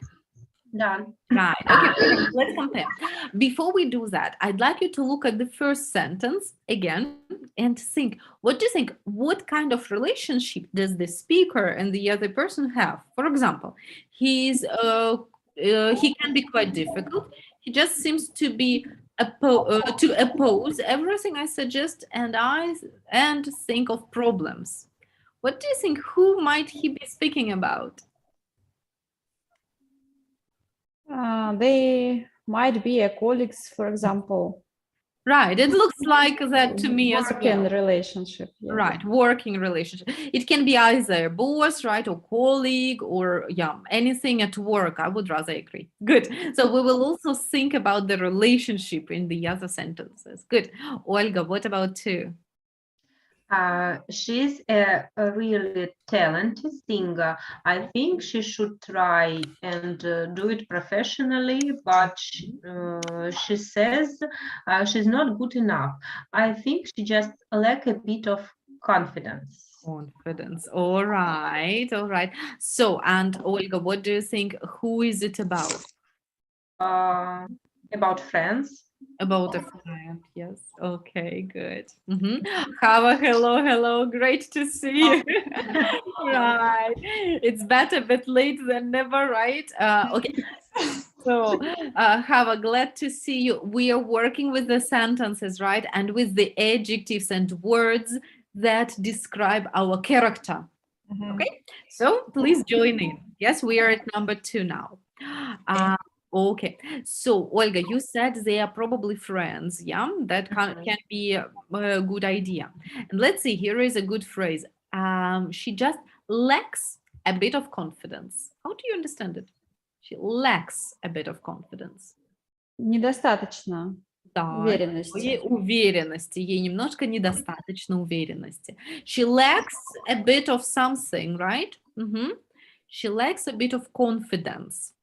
Done. Right. Okay, perfect. Let's compare. Before we do that, I'd like you to look at the first sentence again and think, what do you think? What kind of relationship does the speaker and the other person have? For example, he can be quite difficult. He just seems to be to oppose everything I suggest and think of problems. What do you think? Who might he be speaking about? They might be a colleagues, for example. Right. It looks like that to me as Working well. relationship. Yeah. Right. Working relationship. It can be either boss, right, or colleague, or anything at work. I would rather agree. Good. So we will also think about the relationship in the other sentences. Good. Olga, what about two? She's a really talented singer. I think she should try and do it professionally, but she says she's not good enough. I think she just lack a bit of confidence. Confidence. All right. All right. So, and Olga, what do you think? Who is it about? About friends. About a friend. Yes. Okay, good. Hava, hello. Great to see you. Right. It's better a bit late than never, right? Okay. So, Hava, glad to see you. We are working with the sentences, right? And with the adjectives and words that describe our character. Okay. So please join in. Yes, we are at number 2 now. Okay, so Olga, you said they are probably friends, yeah? That can be a good idea. And let's see, here is a good phrase. She just lacks a bit of confidence. How do you understand it? She lacks a bit of confidence. Недостаточно Да, уверенности. ей уверенности, ей немножко недостаточно уверенности. She lacks a bit of something, right? She lacks a bit of confidence.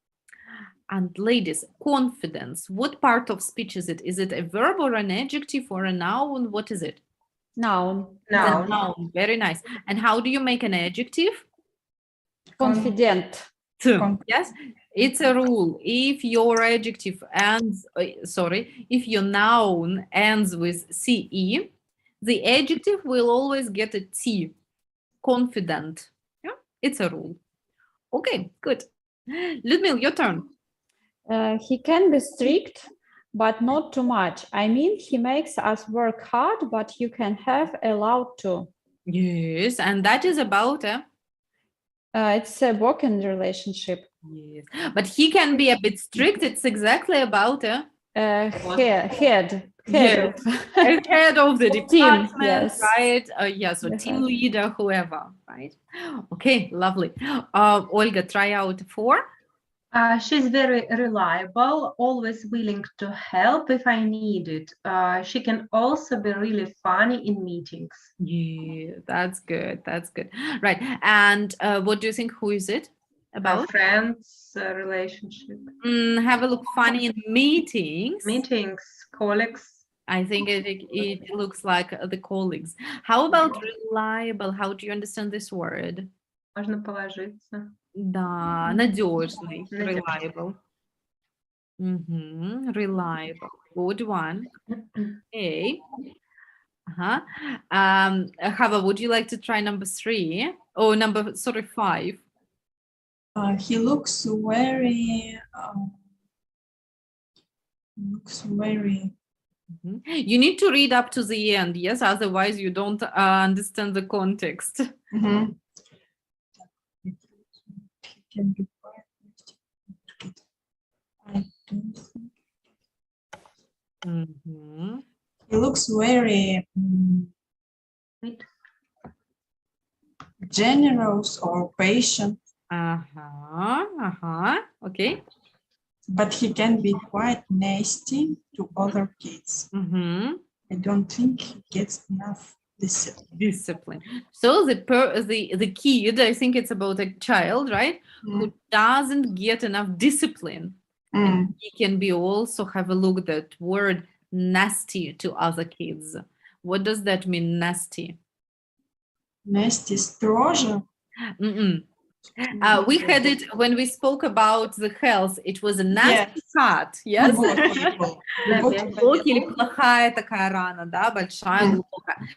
And ladies, confidence, what part of speech is it? Is it a verb or an adjective or a noun? What is it? Noun. The noun. Very nice. And how do you make an adjective? Confident. Yes, it's a rule. If your adjective ends, if your noun ends with CE, the adjective will always get a T. Confident. Yeah, it's a rule. Okay, good. Ludmil, your turn. He can be strict, but not too much. I mean, he makes us work hard, but you can have allowed to. Yes, and that is about it's a working relationship. yes, but he can be a bit strict. It's exactly about Head Yes. Head of the team, department, yes. right? Yes, or team leader, whoever, right? Okay, lovely. Olga, try out 4. She's very reliable, always willing to help if I need it. She can also be really funny in meetings. Yeah, that's good. That's good. Right. And what do you think? Who is it about? Friends, relationship. Have a look. Funny in meetings. Meetings, colleagues. I think it looks like the colleagues. How about reliable? How do you understand this word? Можно положиться. Да, надежный, reliable. Reliable. Good one. Okay. Hava, would you like to try number 3? Oh, sorry, 5. He looks very. You need to read up to the end, yes? Otherwise, you don't understand the context. Can be I don't think. He looks very generous or patient. Okay. But he can be quite nasty to other kids. I don't think he gets enough discipline. So the kid, I think it's about a child, right? Who doesn't get enough discipline. And he can be also have a look at that word nasty to other kids. What does that mean, nasty? Nasty, строже. We had it when we spoke about the health. It was a nasty cut, yes? Или плохая такая рана, да, большая, глубокая.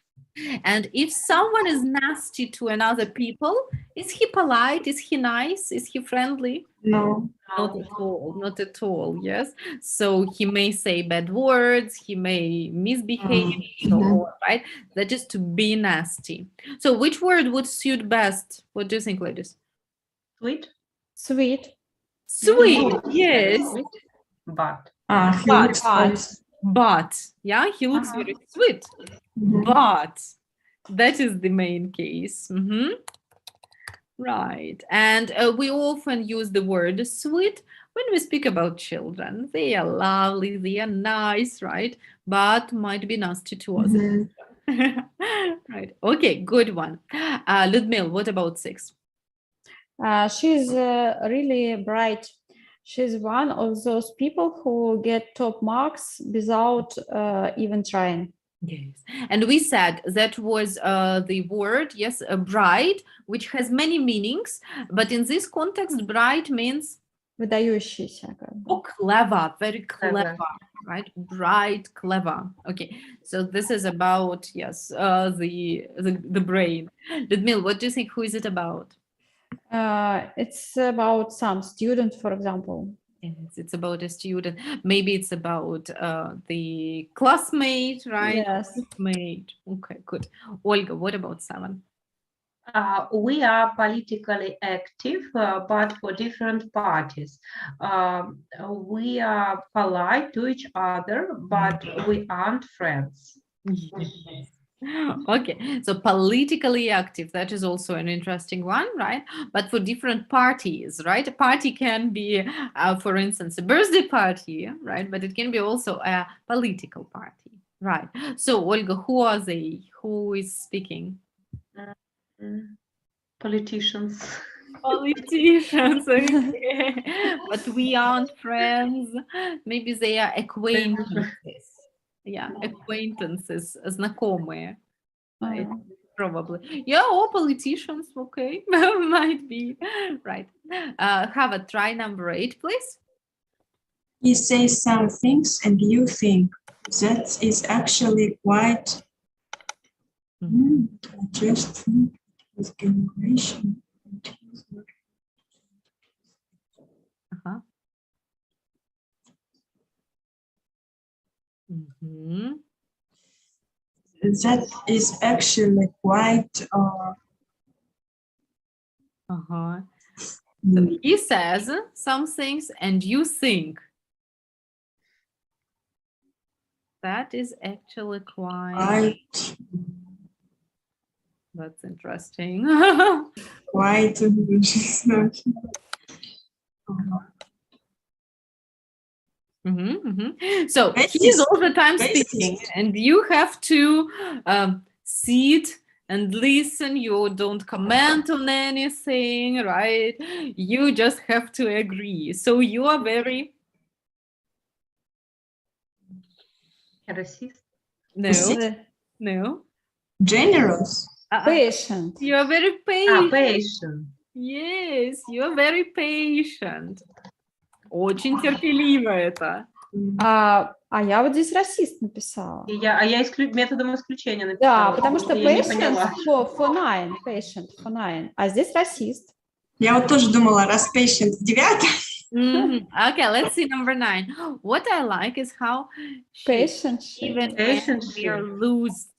And if someone is nasty to another people, is he polite? Is he nice? Is he friendly? No. Not at all, yes? So he may say bad words, he may misbehave, so on, right? That is to be nasty. So which word would suit best? What do you think, ladies? Sweet. Sweet. Sweet, yes. But. But, yeah, he looks very sweet. But that is the main case. Right. And we often use the word sweet when we speak about children. They are lovely, they are nice, right? But might be nasty to others. Right. Okay, good one. Ludmil, what about 6? She's really bright. She's one of those people who get top marks without even trying. Yes. And we said that was the word, yes, bright, which has many meanings. But in this context, bright means Выдающийся, как бы. oh, clever, very clever, Clever. right? Bright, clever. Okay. So this is about, yes, the brain. Ludmil, what do you think? Who is it about? It's about some student, for example. Yes, it's about a student. Maybe it's about the classmate, right? Yes. Mate. Okay, good. Olga, what about 7? We are politically active, but for different parties. We are polite to each other, but we aren't friends. Yes. Okay, so politically active, that is also an interesting one, right? But for different parties, right? A party can be, for instance, a birthday party, right? But it can be also a political party, right? So, Olga, who are they? Who is speaking? Politicians. Politicians, okay. But we aren't friends. Maybe they are acquaintances. Yeah, acquaintances, знакомые. Right, probably. Yeah, or politicians, okay, might be. Right. Hava, try number 8, please. He says some things and you think that is actually quite I just think his generation. Uh-huh. Mm-hmm. That is actually quite Uh-huh. So he says some things and you think. That is actually quite. That's interesting. Quite. So he's all the time speaking, and you have to sit and listen. You don't comment on anything, right? You just have to agree. So you are very Racist. No. Generous. Patient. You are very patient. Patient. Yes, you are very patient. Очень терпеливо это. А я вот здесь расист написала. Я методом исключения написала. Да, потому что patient for 9, patient for 9, а здесь расист. Я вот тоже думала, раз patient 9. Okay, let's see number 9. What I like is how Patient. Even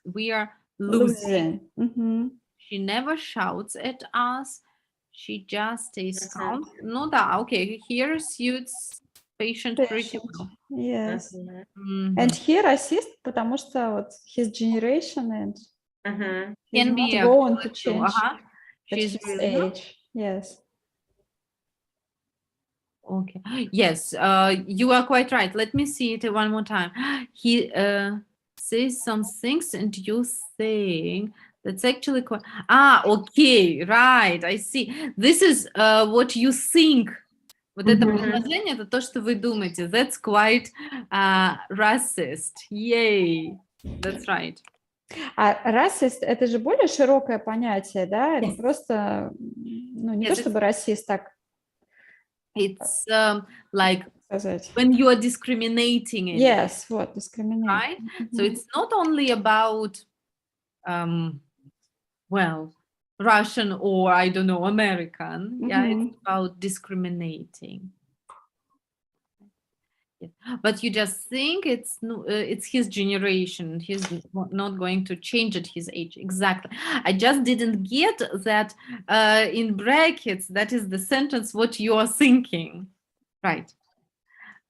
we are losing. She never shouts at us. She just stays calm. Ну да, okay, here suits patient pretty well. Yes. And here assist, потому что вот his generation and can be not going to change his age. Yes. Okay. Yes, you are quite right. Let me see it one more time. He says some things and you think that's actually quite... okay, right, I see. This is what you think. Вот это предложение, это то, что вы думаете. That's quite racist. Yay. That's right. А расист — это же более широкое понятие, да? Это просто, ну, не то чтобы расист, так. It's like when you are discriminating. Yes, вот, discriminating. Right? So it's not only about, well, Russian or, I don't know, American. Yeah, it's about discriminating. Yeah. But you just think it's his generation. He's not going to change at his age. Exactly. I just didn't get that in brackets. That is the sentence what you are thinking. Right.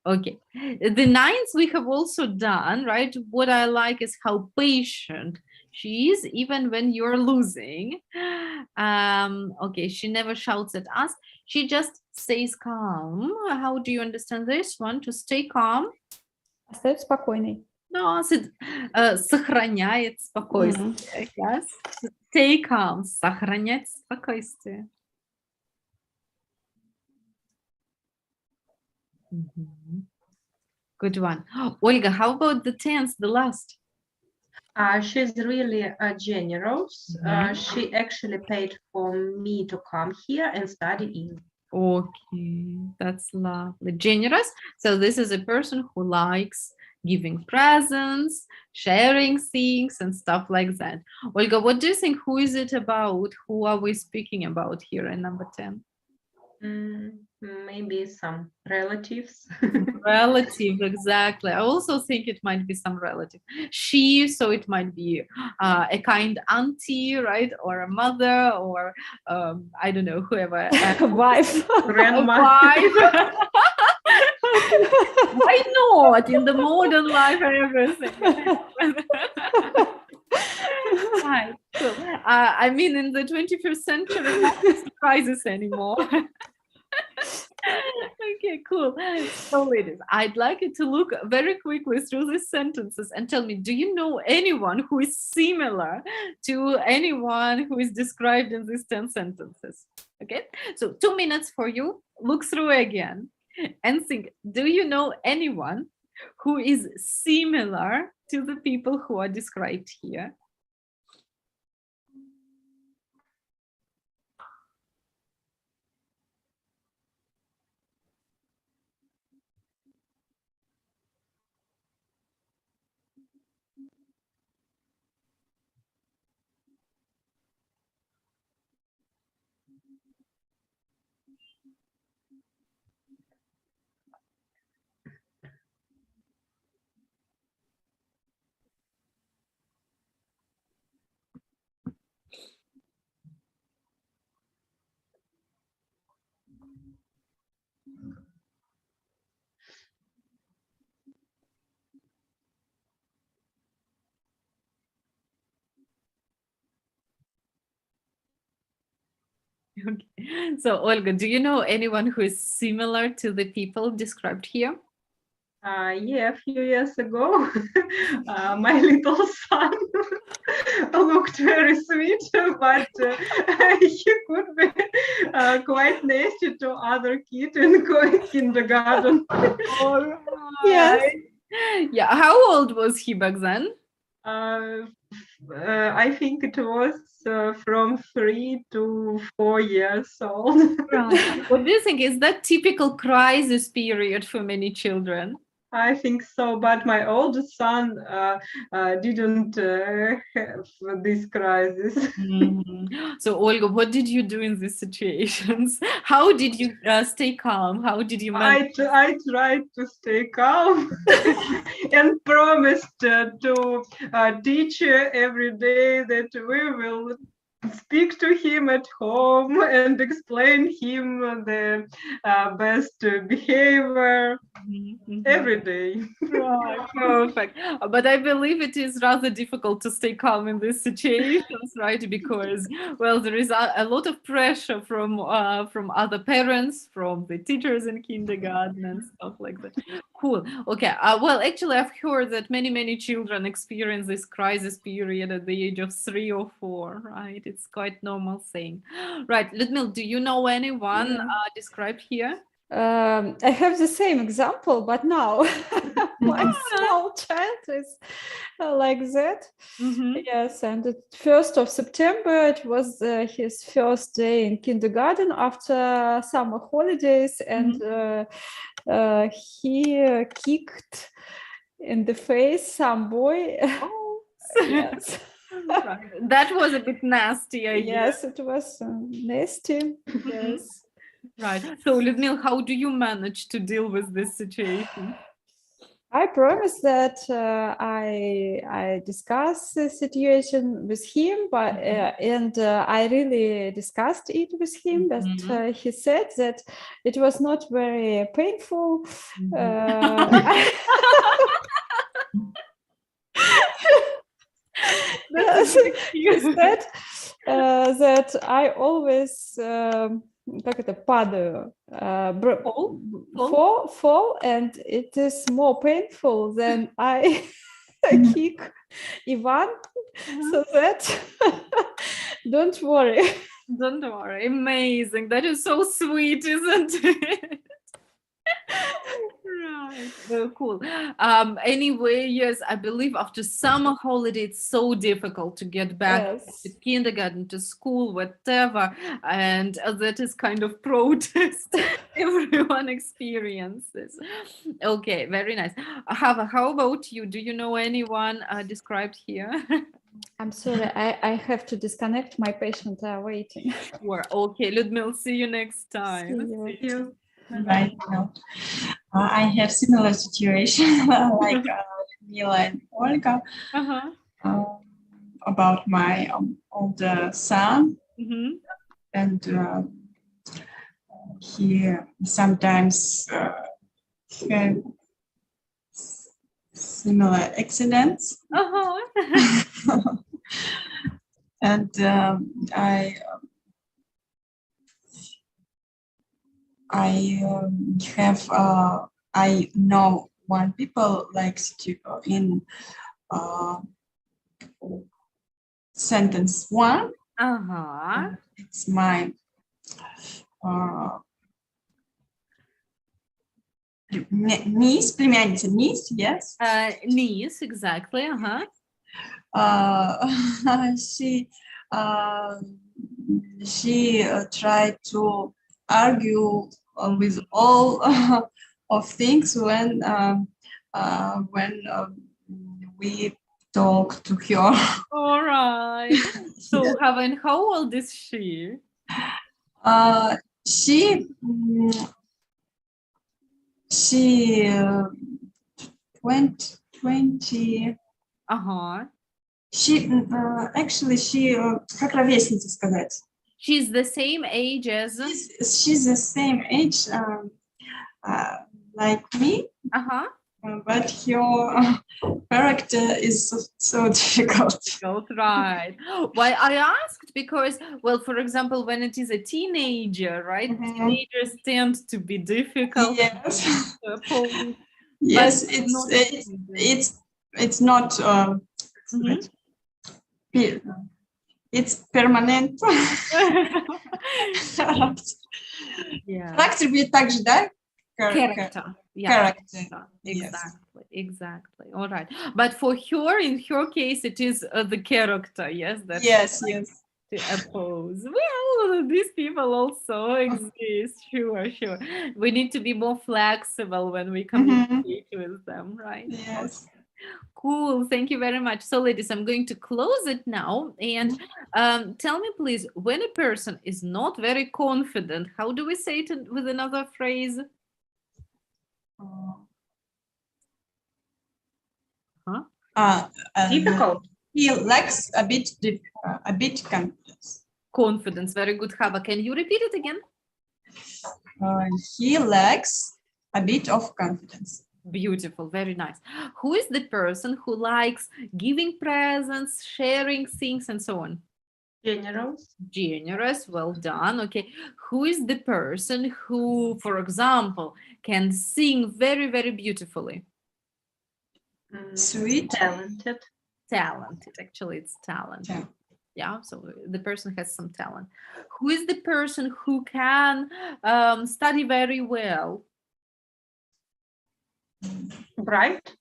Okay. The 9th we have also done, right? What I like is how patient she is, even when you're losing. Okay, she never shouts at us. She just stays calm. How do you understand this one? To stay calm? Остается спокойной. No, сохраняет спокойствие. Yes. Stay calm. Сохранять спокойствие. Mhm. Good one. Olga, how about the tense, the last? She's really generous. She actually paid for me to come here and study in. Okay, that's lovely. Generous. So this is a person who likes giving presents, sharing things and stuff like that. Olga, what do you think? Who is it about? Who are we speaking about here in number 10? Maybe some relatives. Relative, exactly. I also think it might be some relative. She, so it might be a kind auntie, right? Or a mother, or I don't know, whoever. Wife. Grandma. Wife. Why not? In the modern life and everything. Right. So, I mean, in the 21st century, not surprises anymore. Okay, cool. So, ladies, I'd like you to look very quickly through these sentences and tell me, do you know anyone who is similar to anyone who is described in these 10 sentences? Okay, so 2 minutes for you. Look through again and think, do you know anyone who is similar to the people who are described here? Okay. So, Olga, do you know anyone who is similar to the people described here? Yeah, a few years ago, my little son looked very sweet, but he could be quite nasty to other kids in kindergarten. Yes. Yeah. How old was he back then? I think it was from 3 to 4 years old. Right. What do you think? Is that typical crisis period for many children? I think so, but my oldest son didn't have this crisis. So, Olga, what did you do in these situations? How did you stay calm? How did you manage? I tried to stay calm and promised to teach every day that we will speak to him at home and explain him the best behavior every day. Right, perfect. But I believe it is rather difficult to stay calm in these situations, right? Because, well, there is a lot of pressure from other parents, from the teachers in kindergarten and stuff like that. Cool. Okay. Well, actually, I've heard that many children experience this crisis period at the age of 3 or 4, right? It's quite normal thing. Right. Ludmila, do you know anyone described here? I have the same example, but now my small child is like that. Yes, and the 1st of September, it was his first day in kindergarten after summer holidays, and he kicked in the face some boy. Oh. Yes. Right. That was a bit nasty, I guess. Yes, it was nasty. Yes. Right. So, Ludmila, how do you manage to deal with this situation? I promise that I discuss the situation with him, but and I really discussed it with him. But he said that it was not very painful. He said that I always как это, падаю, fall, and it is more painful than I kick Ivan, so that don't worry. Don't worry. Amazing. That is so sweet, isn't it? Right. Very cool. Anyway, yes, I believe after summer holiday, it's so difficult to get back Yes. to kindergarten, to school, whatever. And that is kind of protest everyone experiences. Okay, very nice. Hava, how about you? Do you know anyone described here? I'm sorry, I have to disconnect. My patients are waiting. Sure. Okay, Ludmila, see you next time. See you. Right now, I have similar situation like Mila and Olga about my older son, and he sometimes have similar accidents. And I know one people likes to in sentence one. It's my niece, племянница, niece, yes. Niece, exactly. She tried to argue with all of things when we talk to her. All right. So, Hava, how old is she? She 20. She actually как ровесница сказать? She's the same age as. She's the same age like me. But her character is so difficult. Right. Why I asked because, well, for example, when it is a teenager, right? Teenagers tend to be difficult. Yes. Yes, it's not. It's permanent. Характер будет так же, да? Character. Yeah. Exactly. All right. But for her, in her case, it is the character. Yes. Yes. To oppose. Well, these people also exist. Sure. We need to be more flexible when we communicate with them, right? Yes. Cool. Thank you very much. So, ladies, I'm going to close it now. And tell me, please, when a person is not very confident, how do we say it with another phrase? Difficult. He lacks a bit confidence. Confidence. Very good, Hava. Can you repeat it again? He lacks a bit of confidence. Beautiful. Very nice. Who is the person who likes giving presents, sharing things, and so on? Generous. Well done. Okay. Who is the person who, for example, can sing very, very beautifully? Sweet. Talented. Actually, it's talent. Yeah. So the person has some talent. Who is the person who can study very well? Bright.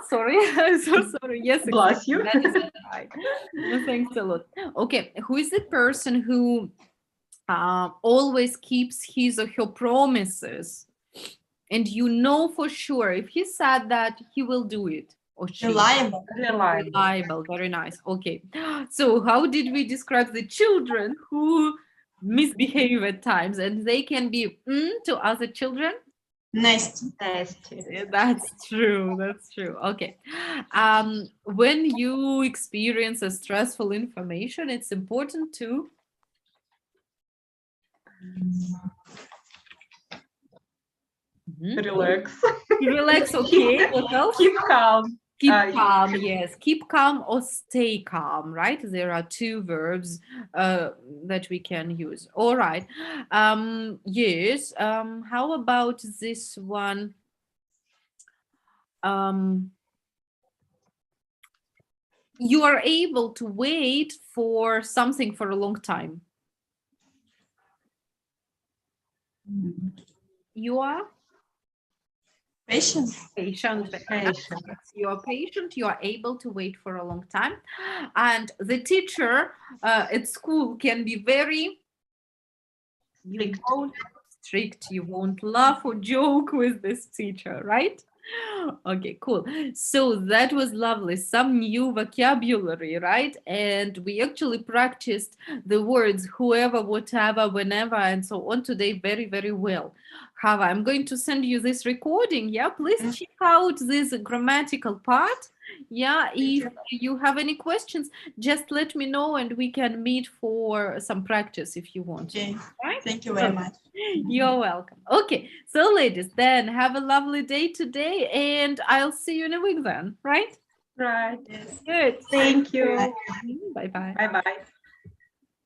Sorry. I'm so sorry. Yes. Bless you. That is right. Thanks a lot. Okay. Who is the person who always keeps his or her promises? And you know for sure if he said that, he will do it. Or she. Reliable. Very nice. Okay. So how did we describe the children who misbehave at times? And they can be to other children? Nasty. That's true. Okay. When you experience a stressful information, it's important to relax. Okay. What else? Keep calm. Keep calm. Yes. Keep calm or stay calm. Right. There are two verbs that we can use. All right. Yes. How about this one? You are able to wait for something for a long time. You are Patient. patient. Patient. You are patient. You are able to wait for a long time. And the teacher at school can be very strict. You won't laugh or joke with this teacher, right? Okay, cool. So that was lovely. Some new vocabulary, right? And we actually practiced the words whoever, whatever, whenever, and so on today very, very well. Hava, I'm going to send you this recording. Yeah, please check out this grammatical part. Yeah, if you have any questions, just let me know and we can meet for some practice if you want. Okay. Right? Thank you very much. You're welcome. Okay, so ladies, then have a lovely day today and I'll see you in a week then, right? Right. Yes. Good. Thank you. Bye-bye. Bye-bye.